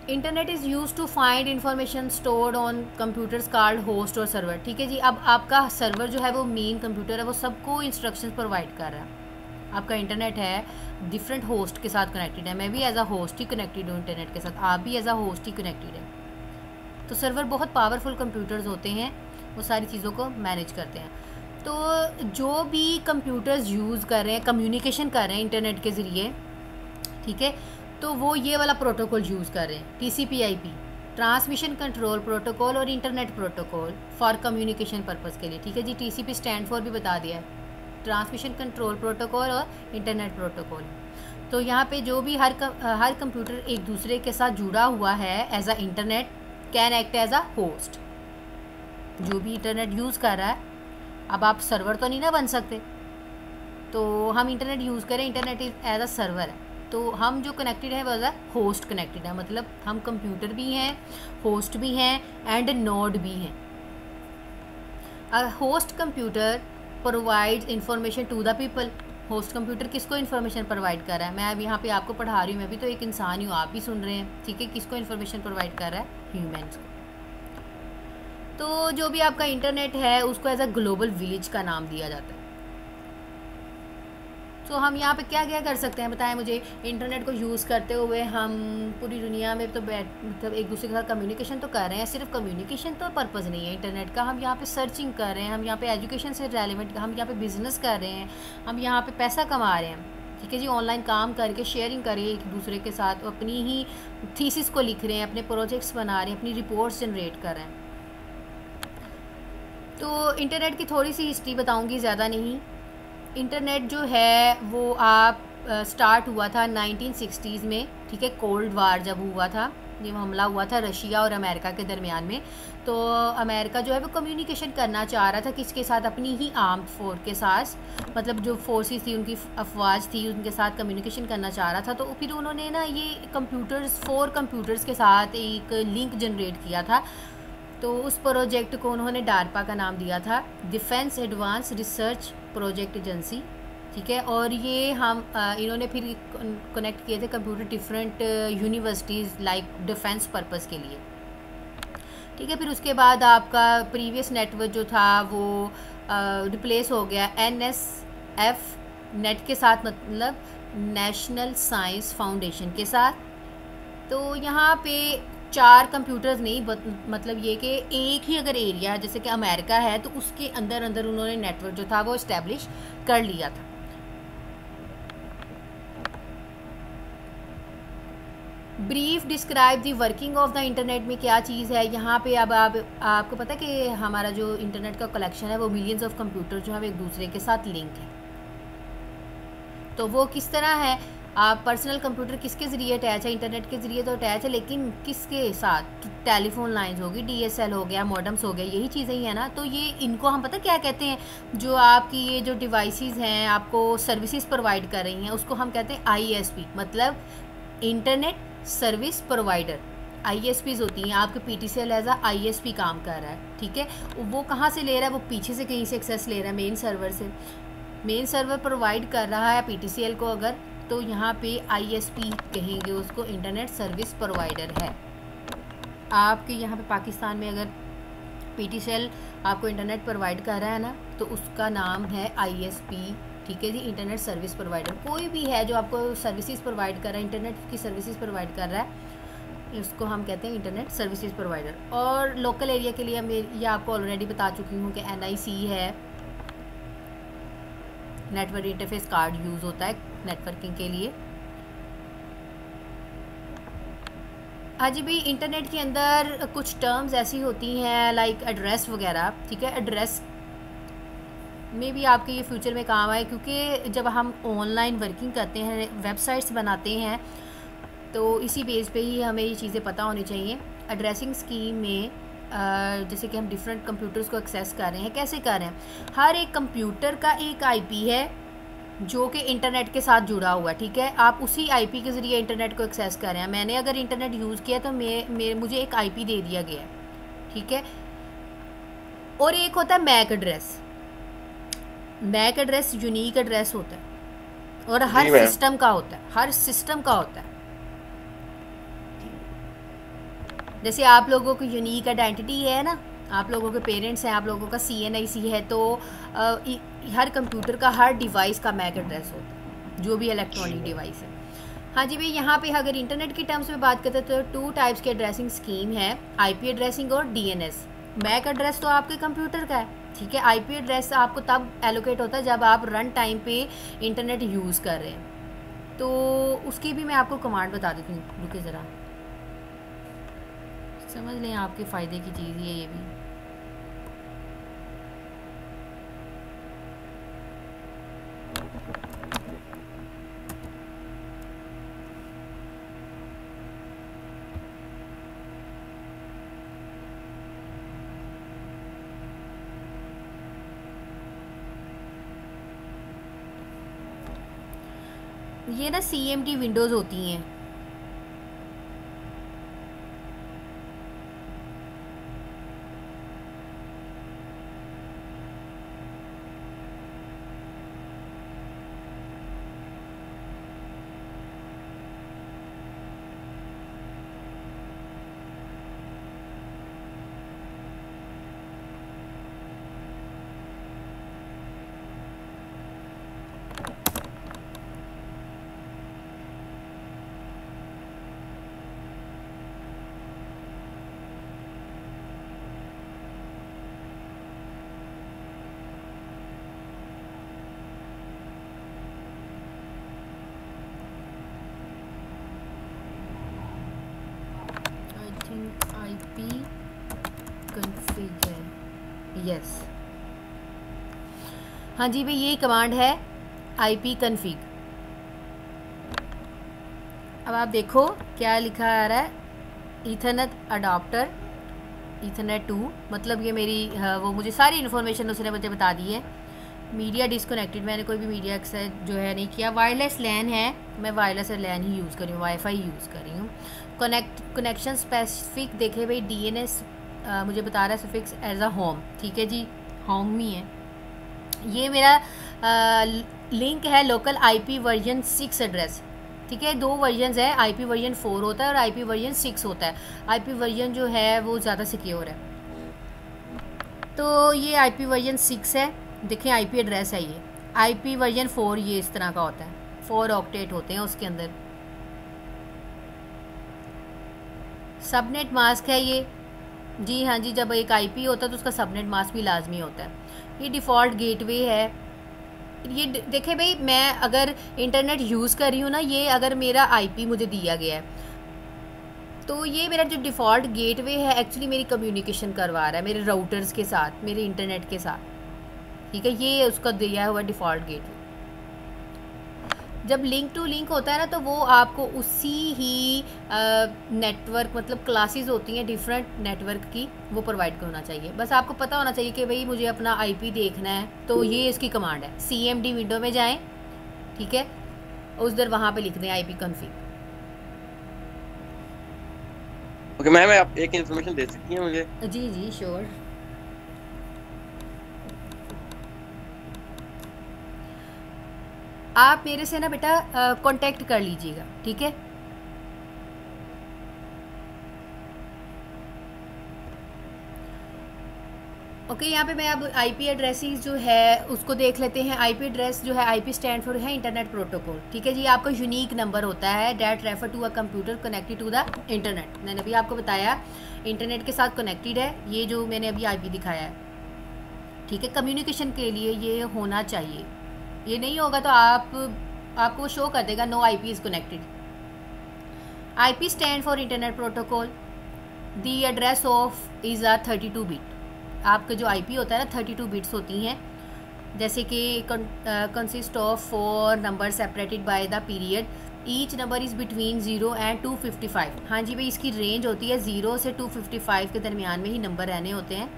Internet is use to find information stored on computers called host और सर्वर। ठीक है जी, अब आपका सर्वर जो है वो मेन कंप्यूटर है, वो सबको इंस्ट्रक्शंस प्रोवाइड कर रहा है। आपका इंटरनेट है डिफरेंट होस्ट के साथ कनेक्टेड है, मैं भी एज अ होस्ट ही कनेक्टेड हूँ इंटरनेट के साथ, आप भी एज अ होस्ट ही कनेक्टेड है। तो सर्वर बहुत पावरफुल कंप्यूटर्स होते हैं, वो सारी चीज़ों को मैनेज करते हैं। तो जो भी कंप्यूटर्स यूज़ कर रहे हैं, कम्युनिकेशन कर रहे हैं इंटरनेट के ज़रिए, ठीक है, तो वो ये वाला प्रोटोकॉल यूज़ कर रहे हैं, TCP/IP, ट्रांसमिशन कंट्रोल प्रोटोकॉल और internet protocol for communication purpose के लिए। ठीक है जी, TCP स्टैंड फॉर भी बता दिया है, ट्रांसमिशन कंट्रोल प्रोटोकॉल और इंटरनेट प्रोटोकॉल। तो यहाँ पे जो भी हर कंप्यूटर एक दूसरे के साथ जुड़ा हुआ है as a internet can act as a host. जो भी इंटरनेट यूज़ कर रहा है, अब आप सर्वर तो नहीं ना बन सकते, तो हम इंटरनेट यूज़ करें, इंटरनेट एज अ सर्वर है, तो हम जो कनेक्टेड है वो एज अ होस्ट कनेक्टेड है, मतलब हम कंप्यूटर भी हैं, होस्ट भी हैं एंड नोड भी हैं। A host computer provides information to the people. Host computer किसको इन्फॉर्मेशन प्रोवाइड कर रहा है? मैं अब यहाँ पे आपको पढ़ा रही हूँ, मैं भी तो एक इंसान ही हूँ, आप भी सुन रहे हैं, ठीक है। किसको इन्फॉर्मेशन प्रोवाइड कर रहा है? ह्यूमंस को। तो जो भी आपका इंटरनेट है उसको एज अ ग्लोबल विलेज का नाम दिया जाता है। तो हम यहाँ पे क्या क्या कर सकते हैं बताएं मुझे। इंटरनेट को यूज़ करते हुए हम पूरी दुनिया में तो मतलब एक दूसरे के साथ कम्युनिकेशन तो कर रहे हैं। सिर्फ कम्युनिकेशन तो पर्पज़ नहीं है इंटरनेट का, हम यहाँ पे सर्चिंग कर रहे हैं, हम यहाँ पे एजुकेशन से रेलिवेंट, हम यहाँ पे बिज़नेस कर रहे हैं, हम यहाँ पे पैसा कमा रहे हैं, ठीक है जी। ऑनलाइन काम करके शेयरिंग करिए एक दूसरे के साथ, अपनी ही थीसिस को लिख रहे हैं, अपने प्रोजेक्ट्स बना रहे हैं, अपनी रिपोर्ट्स जनरेट कर रहे हैं। तो इंटरनेट की थोड़ी सी हिस्ट्री बताऊँगी, ज़्यादा नहीं। इंटरनेट जो है वो आप स्टार्ट हुआ था 1960s में, ठीक है। कोल्ड वार जब हुआ था, ये हमला हुआ था रशिया और अमेरिका के दरमियान में, तो अमेरिका जो है वो कम्युनिकेशन करना चाह रहा था किसके साथ? अपनी ही आर्म्ड फोर्स के साथ, मतलब जो फोर्सेस थी उनकी अफवाज थी, उनके साथ कम्युनिकेशन करना चाह रहा था। तो फिर उन्होंने ना ये कंप्यूटर्स 4 कंप्यूटर्स के साथ एक लिंक जनरेट किया था। तो उस प्रोजेक्ट को उन्होंने डारपा का नाम दिया था, defence advance research project agency, ठीक है। और ये हम इन्होंने फिर कनेक्ट किए थे computer different universities like defence purpose के लिए, ठीक है। फिर उसके बाद आपका प्रीवियस नेटवर्क जो था वो रिप्लेस हो गया NSF नेट के साथ, मतलब नेशनल साइंस फाउंडेशन के साथ। तो यहाँ पे 4 कंप्यूटर्स नहीं, मतलब ये कि एक ही अगर एरिया जैसे कि अमेरिका है तो उसके अंदर अंदर उन्होंने नेटवर्क जो था वो इस्टेब्लिश कर लिया था। Brief describe the working of the internet में क्या चीज़ है यहाँ पे। अब आपको पता है कि हमारा जो इंटरनेट का कलेक्शन है वो मिलियंस ऑफ कंप्यूटर जो है वो एक दूसरे के साथ लिंक है। तो वो किस तरह है? आप पर्सनल कंप्यूटर किसके ज़रिए अटैच है? इंटरनेट के ज़रिए तो अटैच है, लेकिन किसके साथ? टेलीफोन लाइंस होगी, DSL हो गया, मॉडम्स हो गया, यही चीज़ें ही है ना। तो ये इनको हम पता क्या कहते हैं, जो आपकी ये जो डिवाइसेस हैं आपको सर्विसेज प्रोवाइड कर रही हैं उसको हम कहते हैं ISP, मतलब इंटरनेट सर्विस प्रोवाइडर। ISPs होती हैं, आपके PTCL एज अ ISP काम कर रहा है, ठीक है। वो कहाँ से ले रहा है? वो पीछे से कहीं से एक्सेस ले रहा है, मेन सर्वर से। मेन सर्वर प्रोवाइड कर रहा है PTCL को, अगर तो यहाँ पे ISP कहेंगे उसको, इंटरनेट सर्विस प्रोवाइडर है। आपके यहाँ पे पाकिस्तान में अगर PTCL आपको इंटरनेट प्रोवाइड कर रहा है ना, तो उसका नाम है ISP, ठीक है जी, इंटरनेट सर्विस प्रोवाइडर। कोई भी है जो आपको सर्विसेज प्रोवाइड कर रहा है, इंटरनेट की सर्विसेज प्रोवाइड कर रहा है, उसको हम कहते हैं इंटरनेट सर्विसेज प्रोवाइडर। और लोकल एरिया के लिए मैं ये आपको ऑलरेडी बता चुकी हूँ कि NIC है, नेटवर्क इंटरफेस कार्ड यूज़ होता है नेटवर्किंग के लिए। आज भी इंटरनेट के अंदर कुछ टर्म्स ऐसी होती हैं लाइक एड्रेस वगैरह, ठीक है। एड्रेस में भी आपके ये फ्यूचर में काम आए, क्योंकि जब हम ऑनलाइन वर्किंग करते हैं, वेबसाइट्स बनाते हैं, तो इसी बेस पे ही हमें ये चीज़ें पता होनी चाहिए। एड्रेसिंग स्कीम में जैसे कि हम डिफरेंट कंप्यूटर्स को एक्सेस कर रहे हैं, कैसे कर रहे हैं? हर एक कंप्यूटर का एक IP है, जो कि इंटरनेट के साथ जुड़ा हुआ है, ठीक है। आप उसी आईपी के ज़रिए इंटरनेट को एक्सेस कर रहे हैं। मैंने अगर इंटरनेट यूज़ किया तो मुझे एक आईपी दे दिया गया है, ठीक है। और एक होता है MAC address. MAC address unique address होता है और हर सिस्टम का होता है, हर सिस्टम का होता है। जैसे आप लोगों को यूनिक आइडेंटिटी है ना, आप लोगों के पेरेंट्स हैं, आप लोगों का CNIC है, तो हर कंप्यूटर का, हर डिवाइस का मैक एड्रेस होता है, जो भी इलेक्ट्रॉनिक डिवाइस है। हाँ जी भाई, यहाँ पे अगर इंटरनेट की टर्म्स में बात करते हैं तो 2 टाइप्स के एड्रेसिंग स्कीम है, IP एड्रेसिंग और DNS। मैक एड्रेस तो आपके कंप्यूटर का है, ठीक है। IP एड्रेस आपको तब एलोकेट होता है जब आप रन टाइम पे इंटरनेट यूज़ कर रहे हैं। तो उसकी भी मैं आपको कमांड बता देती हूँ, रुके ज़रा, समझ लें, आपके फ़ायदे की चीज़ है ये भी। ये ना CMD विंडोज़ होती हैं, IP config है, यस। हाँ जी भाई, ये कमांड है IP config। अब आप देखो क्या लिखा आ रहा है, ईथरनेट अडाप्टर, ईथरनेट 2, मतलब ये मेरी वो मुझे सारी इन्फॉर्मेशन उसने मुझे बता दी है। मीडिया डिसकनेक्टेड, मैंने कोई भी मीडिया एक्सेस जो है नहीं किया। वायरलेस लैन है, मैं वायरलेस लैन ही यूज़ कर रही हूँ, वाईफाई यूज़ कर रही हूँ। कनेक्शन स्पेसिफिक देखे भाई, DNS मुझे बता रहा है सफिक्स एज अ होम, ठीक है जी, होम ही है। ये मेरा लिंक है लोकल IP वर्जन 6 एड्रेस, ठीक है। 2 वर्जन है, IP वर्जन 4 होता है और IP वर्जन 6 होता है। IP वर्जन जो है वो ज़्यादा सिक्योर है, तो ये IP वर्जन 6 है। देखें IP एड्रेस है ये। IP वर्जन 4 ये इस तरह का होता है, 4 ऑक्टेट होते हैं उसके अंदर। सबनेट मास्क है ये, जी हाँ जी, जब एक IP होता है तो उसका सबनेट मास्क भी लाजमी होता है। ये डिफ़ॉल्ट गेटवे है। ये देखें भाई, मैं अगर इंटरनेट यूज़ कर रही हूँ ना, ये अगर मेरा IP मुझे दिया गया है तो ये मेरा जो डिफ़ॉल्ट गेटवे है एक्चुअली मेरी कम्युनिकेशन करवा रहा है मेरे राउटर्स के साथ, मेरे इंटरनेट के साथ, ठीक है। ये उसका दिया हुआ डिफ़ॉल्ट गेटवे। जब लिंक टू लिंक होता है ना, तो वो आपको उसी ही नेटवर्क, मतलब क्लासेस होती हैं डिफरेंट नेटवर्क की, वो प्रोवाइड करना चाहिए। बस आपको पता होना चाहिए कि भाई मुझे अपना IP देखना है, तो ये इसकी कमांड है। CMD विंडो में जाएं, ठीक है, उधर वहाँ पे लिख दें IP config। ओके मैम, आप एक इन्फॉर्मेशन दे सकती हैं मुझे? जी जी श्योर। आप मेरे से ना बेटा कांटेक्ट कर लीजिएगा, ठीक है। ओके, यहाँ पे मैं अब IP एड्रेसेस जो है उसको देख लेते हैं। IP एड्रेस जो है, IP स्टैंड फॉर है इंटरनेट प्रोटोकॉल, ठीक है जी। आपका यूनिक नंबर होता है that refer to a computer connected to the internet. मैंने अभी आपको बताया इंटरनेट के साथ कनेक्टेड है, ये जो मैंने अभी IP दिखाया है, ठीक है। कम्युनिकेशन के लिए ये होना चाहिए, ये नहीं होगा तो आपको शो कर देगा no IP is connected. IP stand for internet protocol. The address of is a 32 bit. आपका जो IP होता है ना 32 बिट्स होती हैं, जैसे कि consist of 4 number separated by the period, each number is between 0 and 255। हाँ जी भाई, इसकी रेंज होती है 0 से 255 के दरमियान में ही नंबर रहने होते हैं।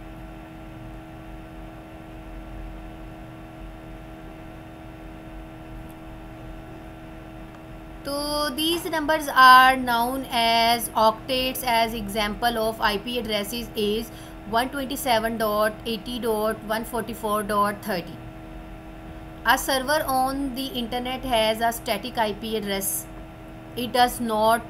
These numbers are known as octets. As example of IP addresses is 127.80.144.30. A server on the internet has a static IP address. It does not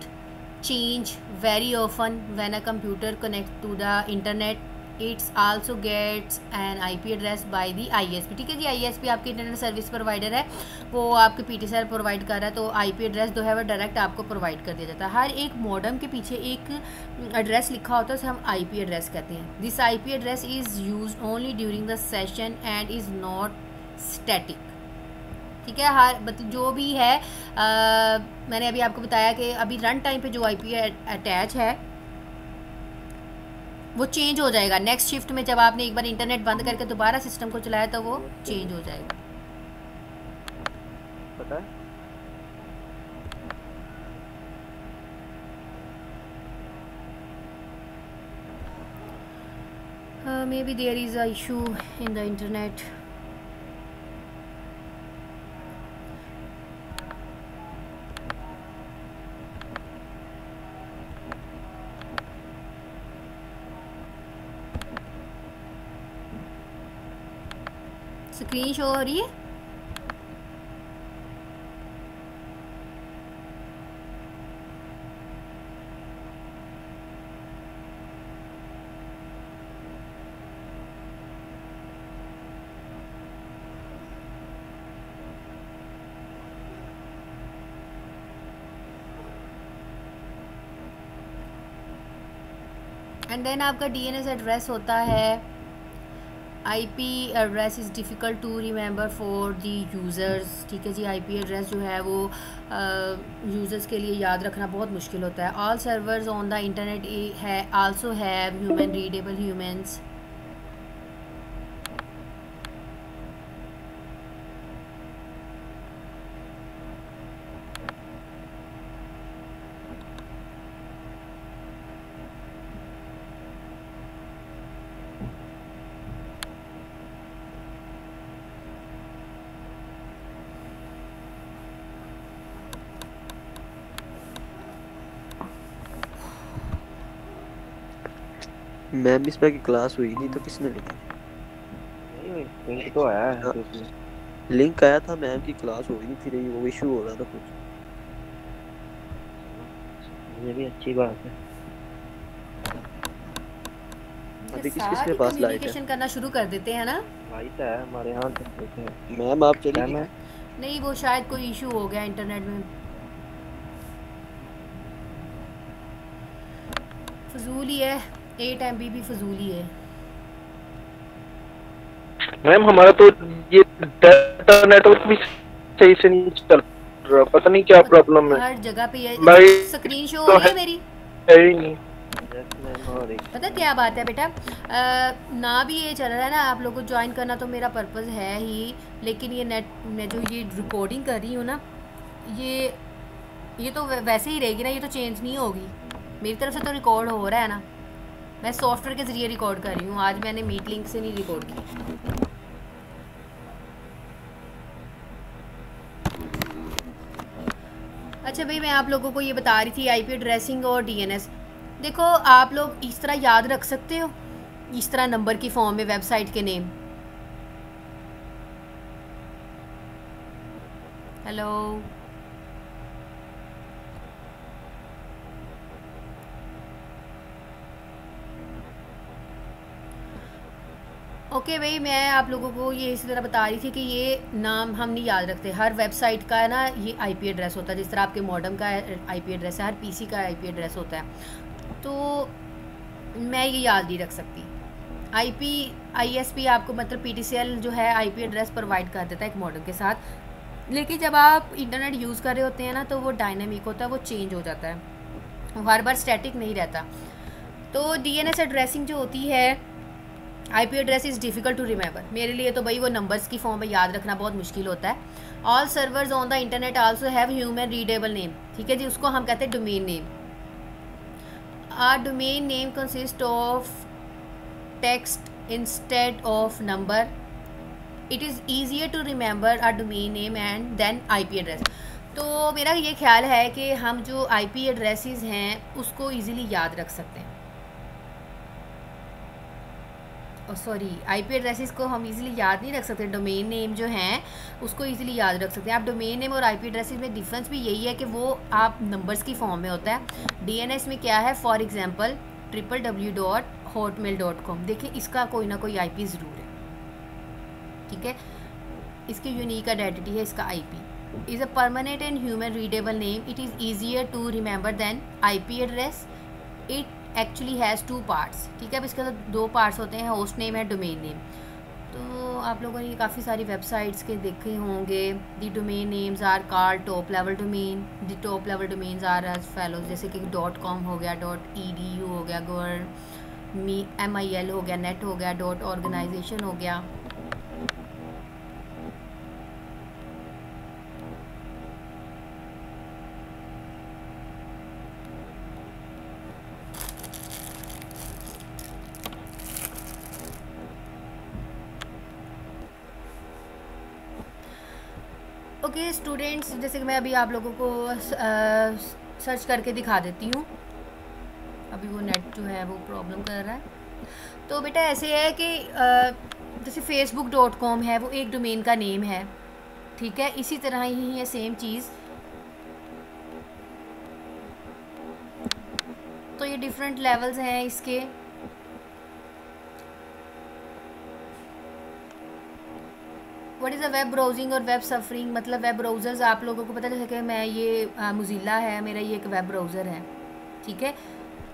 change very often when a computer connects to the internet. It also gets an IP address by the ISP. ठीक है जी, ISP आपके इंटरनेट सर्विस प्रोवाइडर है, वो आपके PTCL प्रोवाइड कर रहा है, तो IP एड्रेस जो है वो डायरेक्ट आपको प्रोवाइड कर दिया जाता है. हर एक मॉडम के पीछे एक एड्रेस लिखा होता है, उसे हम IP एड्रेस कहते हैं. This IP address is used only during the session and is not static. ठीक है, हर मतलब जो भी है मैंने अभी आपको बताया कि अभी रन टाइम पे जो IP अटैच है वो चेंज हो जाएगा. नेक्स्ट शिफ्ट में जब आपने एक बार इंटरनेट बंद करके दोबारा सिस्टम को चलाया तो वो चेंज हो जाएगा. पता है maybe there is a issue in the internet. Screen show हो रही है. एंड देन आपका DNS एड्रेस होता है. IP address is difficult to remember for the users. ठीक है जी, IP एड्रेस जो है वो यूज़र्स के लिए याद रखना बहुत मुश्किल होता है. All servers on the internet है also have human readable humans. Ma'am इस पर की क्लास हुई नहीं तो किसने लिखी? लिंक तो आया है. लिंक आया था, मैम की क्लास हुई नहीं थी, वो इशू हो रहा था कुछ. ये भी अच्छी बात है. अभी किसके पास लाइट है? कम्युनिकेशन करना शुरू कर देते हैं ना. लाइट है हमारे यहाँ तो. मैम आप चलिए. नहीं, वो शायद कोई इशू हो गया इंटरनेट में. फजूल ही है, 8 MB भी फजूल ही है. मैम हमारा तो ये डाटा नेटवर्क भी सही से नहीं चल रहा, पता नहीं क्या प्रॉब्लम है. हर जगह पे ये भाई स्क्रीन शो तो हो रही है मेरी. है ही नहीं. पता क्या बात है बेटा, ना भी ये चल रहा है ना, आप लोगों को ज्वाइन करना तो मेरा पर्पज़ है ही, लेकिन ये नेट मैं जो ये रिकॉर्डिंग कर रही हूँ ना, ये तो वैसे ही रहेगी ना, ये तो चेंज नहीं होगी. मेरी तरफ से तो रिकॉर्ड हो रहा है ना, मैं सॉफ्टवेयर के ज़रिए रिकॉर्ड कर रही हूँ. आज मैंने मीट लिंक से नहीं रिकॉर्ड की. अच्छा भाई, मैं आप लोगों को ये बता रही थी IP एड्रेसिंग और DNS. देखो, आप लोग इस तरह याद रख सकते हो, इस तरह नंबर की फॉर्म में वेबसाइट के नेम. हेलो, ओके भाई, मैं आप लोगों को ये इसी तरह बता रही थी कि ये नाम हम नहीं याद रखते. हर वेबसाइट का है ना ये IP एड्रेस होता है, जिस तरह आपके मॉडम का IP एड्रेस है, हर PC का IP एड्रेस होता है. तो मैं ये याद नहीं रख सकती. ISP आपको मतलब PTCL जो है IP एड्रेस प्रोवाइड कर देता है एक मॉडम के साथ, लेकिन जब आप इंटरनेट यूज़ कर रहे होते हैं ना तो वो डायनामिक होता है, वो चेंज हो जाता है, हर बार स्टैटिक नहीं रहता. तो DNS एड्रेसिंग जो होती है, IP address is difficult to remember. मेरे लिए तो भाई वो नंबर्स की फॉर्म में याद रखना बहुत मुश्किल होता है. All servers on the internet also have human readable name. ठीक है जी, उसको हम कहते हैं domain name. A domain name consist of text instead of number. It is easier to remember a domain name and then IP address. तो मेरा ये ख्याल है कि हम जो आईपी एड्रेसेस हैं उसको इजीली याद रख सकते हैं। सॉरी, आईपी एड्रेसेस को हम इजीली याद नहीं रख सकते, डोमेन नेम जो हैं उसको इजीली याद रख सकते हैं आप। डोमेन नेम और आईपी एड्रेसेस में डिफरेंस भी यही है कि वो आप नंबर्स की फॉर्म में होता है। डीएनएस में क्या है, फॉर एग्जांपल www.hotmail.com, देखिए इसका कोई ना कोई आईपी ज़रूर है, ठीक है, इसकी यूनिक आइडेंटिटी है इसका IP. Is a permanent and human readable name, it is easier to remember than IP address. It actually has 2 parts, ठीक है। अब इसके अंदर 2 पार्ट्स होते हैं, होस्ट नेम है, डोमेन नेम। तो आप लोगों ने काफ़ी सारी वेबसाइट्स के देखे होंगे। The domain names are called top level domain. The top level domains are as follows, जैसे कि .com हो गया, .edu हो गया, .mil हो गया, .net हो गया, .organization हो गया। ओके स्टूडेंट्स, जैसे कि मैं अभी आप लोगों को सर्च करके दिखा देती हूँ। अभी वो नेट जो है वो प्रॉब्लम कर रहा है। तो बेटा ऐसे है कि जैसे facebook.com है, वो एक डोमेन का नेम है, ठीक है। इसी तरह ही है सेम चीज़। तो ये डिफरेंट लेवल्स हैं इसके। What is a web browsing और वेब सफरिंग, मतलब वेब ब्राउज़र्स आप लोगों को पता है कि मैं ये मोज़िला है, मेरा ये एक वेब ब्राउज़र है, ठीक है,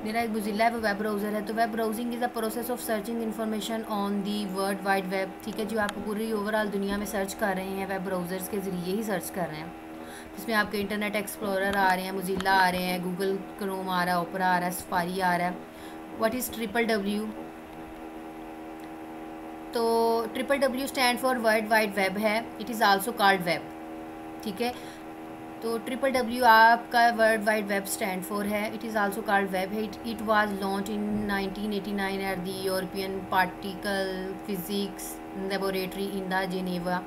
मेरा एक मोज़िला है वो वेब ब्राउज़र है। तो web browsing is a process of searching information on the world wide web, ठीक है, जो आप पूरी ओवरऑल दुनिया में सर्च कर रहे हैं वेब ब्राउज़र्स के ज़रिए ही सर्च कर रहे हैं, जिसमें आपके इंटरनेट एक्सप्लोरर आ रहे हैं, मोज़िला आ रहे हैं, गूगल क्रोम आ रहा है, ओपरा आ रहा है, सफारी आ रहा है। What is www? तो www stand for world wide web है, it is also called web, ठीक है। तो www आपका world wide web stand for है, it is also called web है। It was launch in 1989 at the European particle physics laboratory in the Geneva.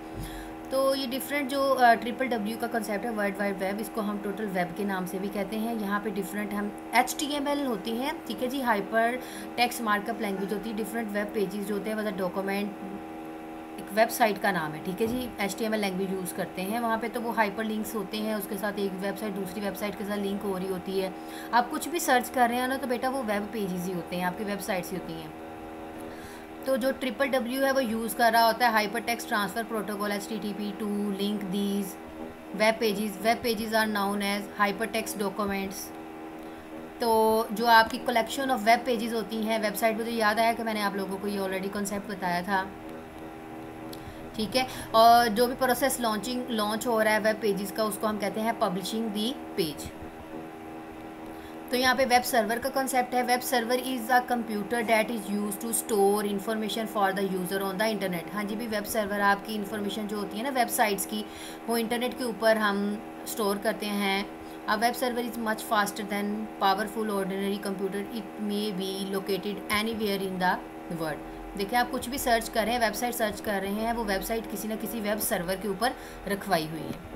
तो ये डिफरेंट जो www का कंसेप्ट है वर्ल्ड वाइड वेब, इसको हम टोटल वेब के नाम से भी कहते हैं। यहाँ पे डिफरेंट हम HTML होती हैं, ठीक है जी, हाइपर टेक्स्ट मार्कअप लैंग्वेज होती है। डिफरेंट वेब पेजेस जो होते हैं, मतलब डॉक्यूमेंट एक वेबसाइट का नाम है, ठीक है जी। HTML लैंग्वेज यूज़ करते हैं वहाँ पे, तो वो हाइपर लिंक्स होते हैं, उसके साथ एक वेबसाइट दूसरी वेबसाइट के साथ लिंक हो रही होती है। आप कुछ भी सर्च कर रहे हैं ना, तो बेटा वो वेब पेजेस ही होते हैं, आपकी वेबसाइट्स ही होती हैं। तो जो www है वो यूज़ कर रहा होता है hypertext transfer protocol HTTP to link these web pages. Web pages are known as hypertext documents. तो जो आपकी कलेक्शन ऑफ वेब पेजेस होती हैं वेबसाइट, मुझे याद आया कि मैंने आप लोगों को ये ऑलरेडी कॉन्सेप्ट बताया था, ठीक है। और जो भी प्रोसेस लॉन्च हो रहा है वेब पेजेस का, उसको हम कहते हैं पब्लिशिंग दी पेज। तो यहाँ पे वेब सर्वर का कॉन्सेप्ट है। Web server is a computer that is use to store information for the user on the internet. हाँ जी भी, वेब सर्वर आपकी इन्फॉर्मेशन जो होती है ना वेबसाइट्स की, वो इंटरनेट के ऊपर हम स्टोर करते हैं। A web server is much faster than powerful ordinary computer. It may be located anywhere in the world. देखिए आप कुछ भी सर्च कर रहे हैं, वेबसाइट सर्च कर रहे हैं, वो वेबसाइट किसी न किसी वेब सर्वर के ऊपर रखवाई हुई है।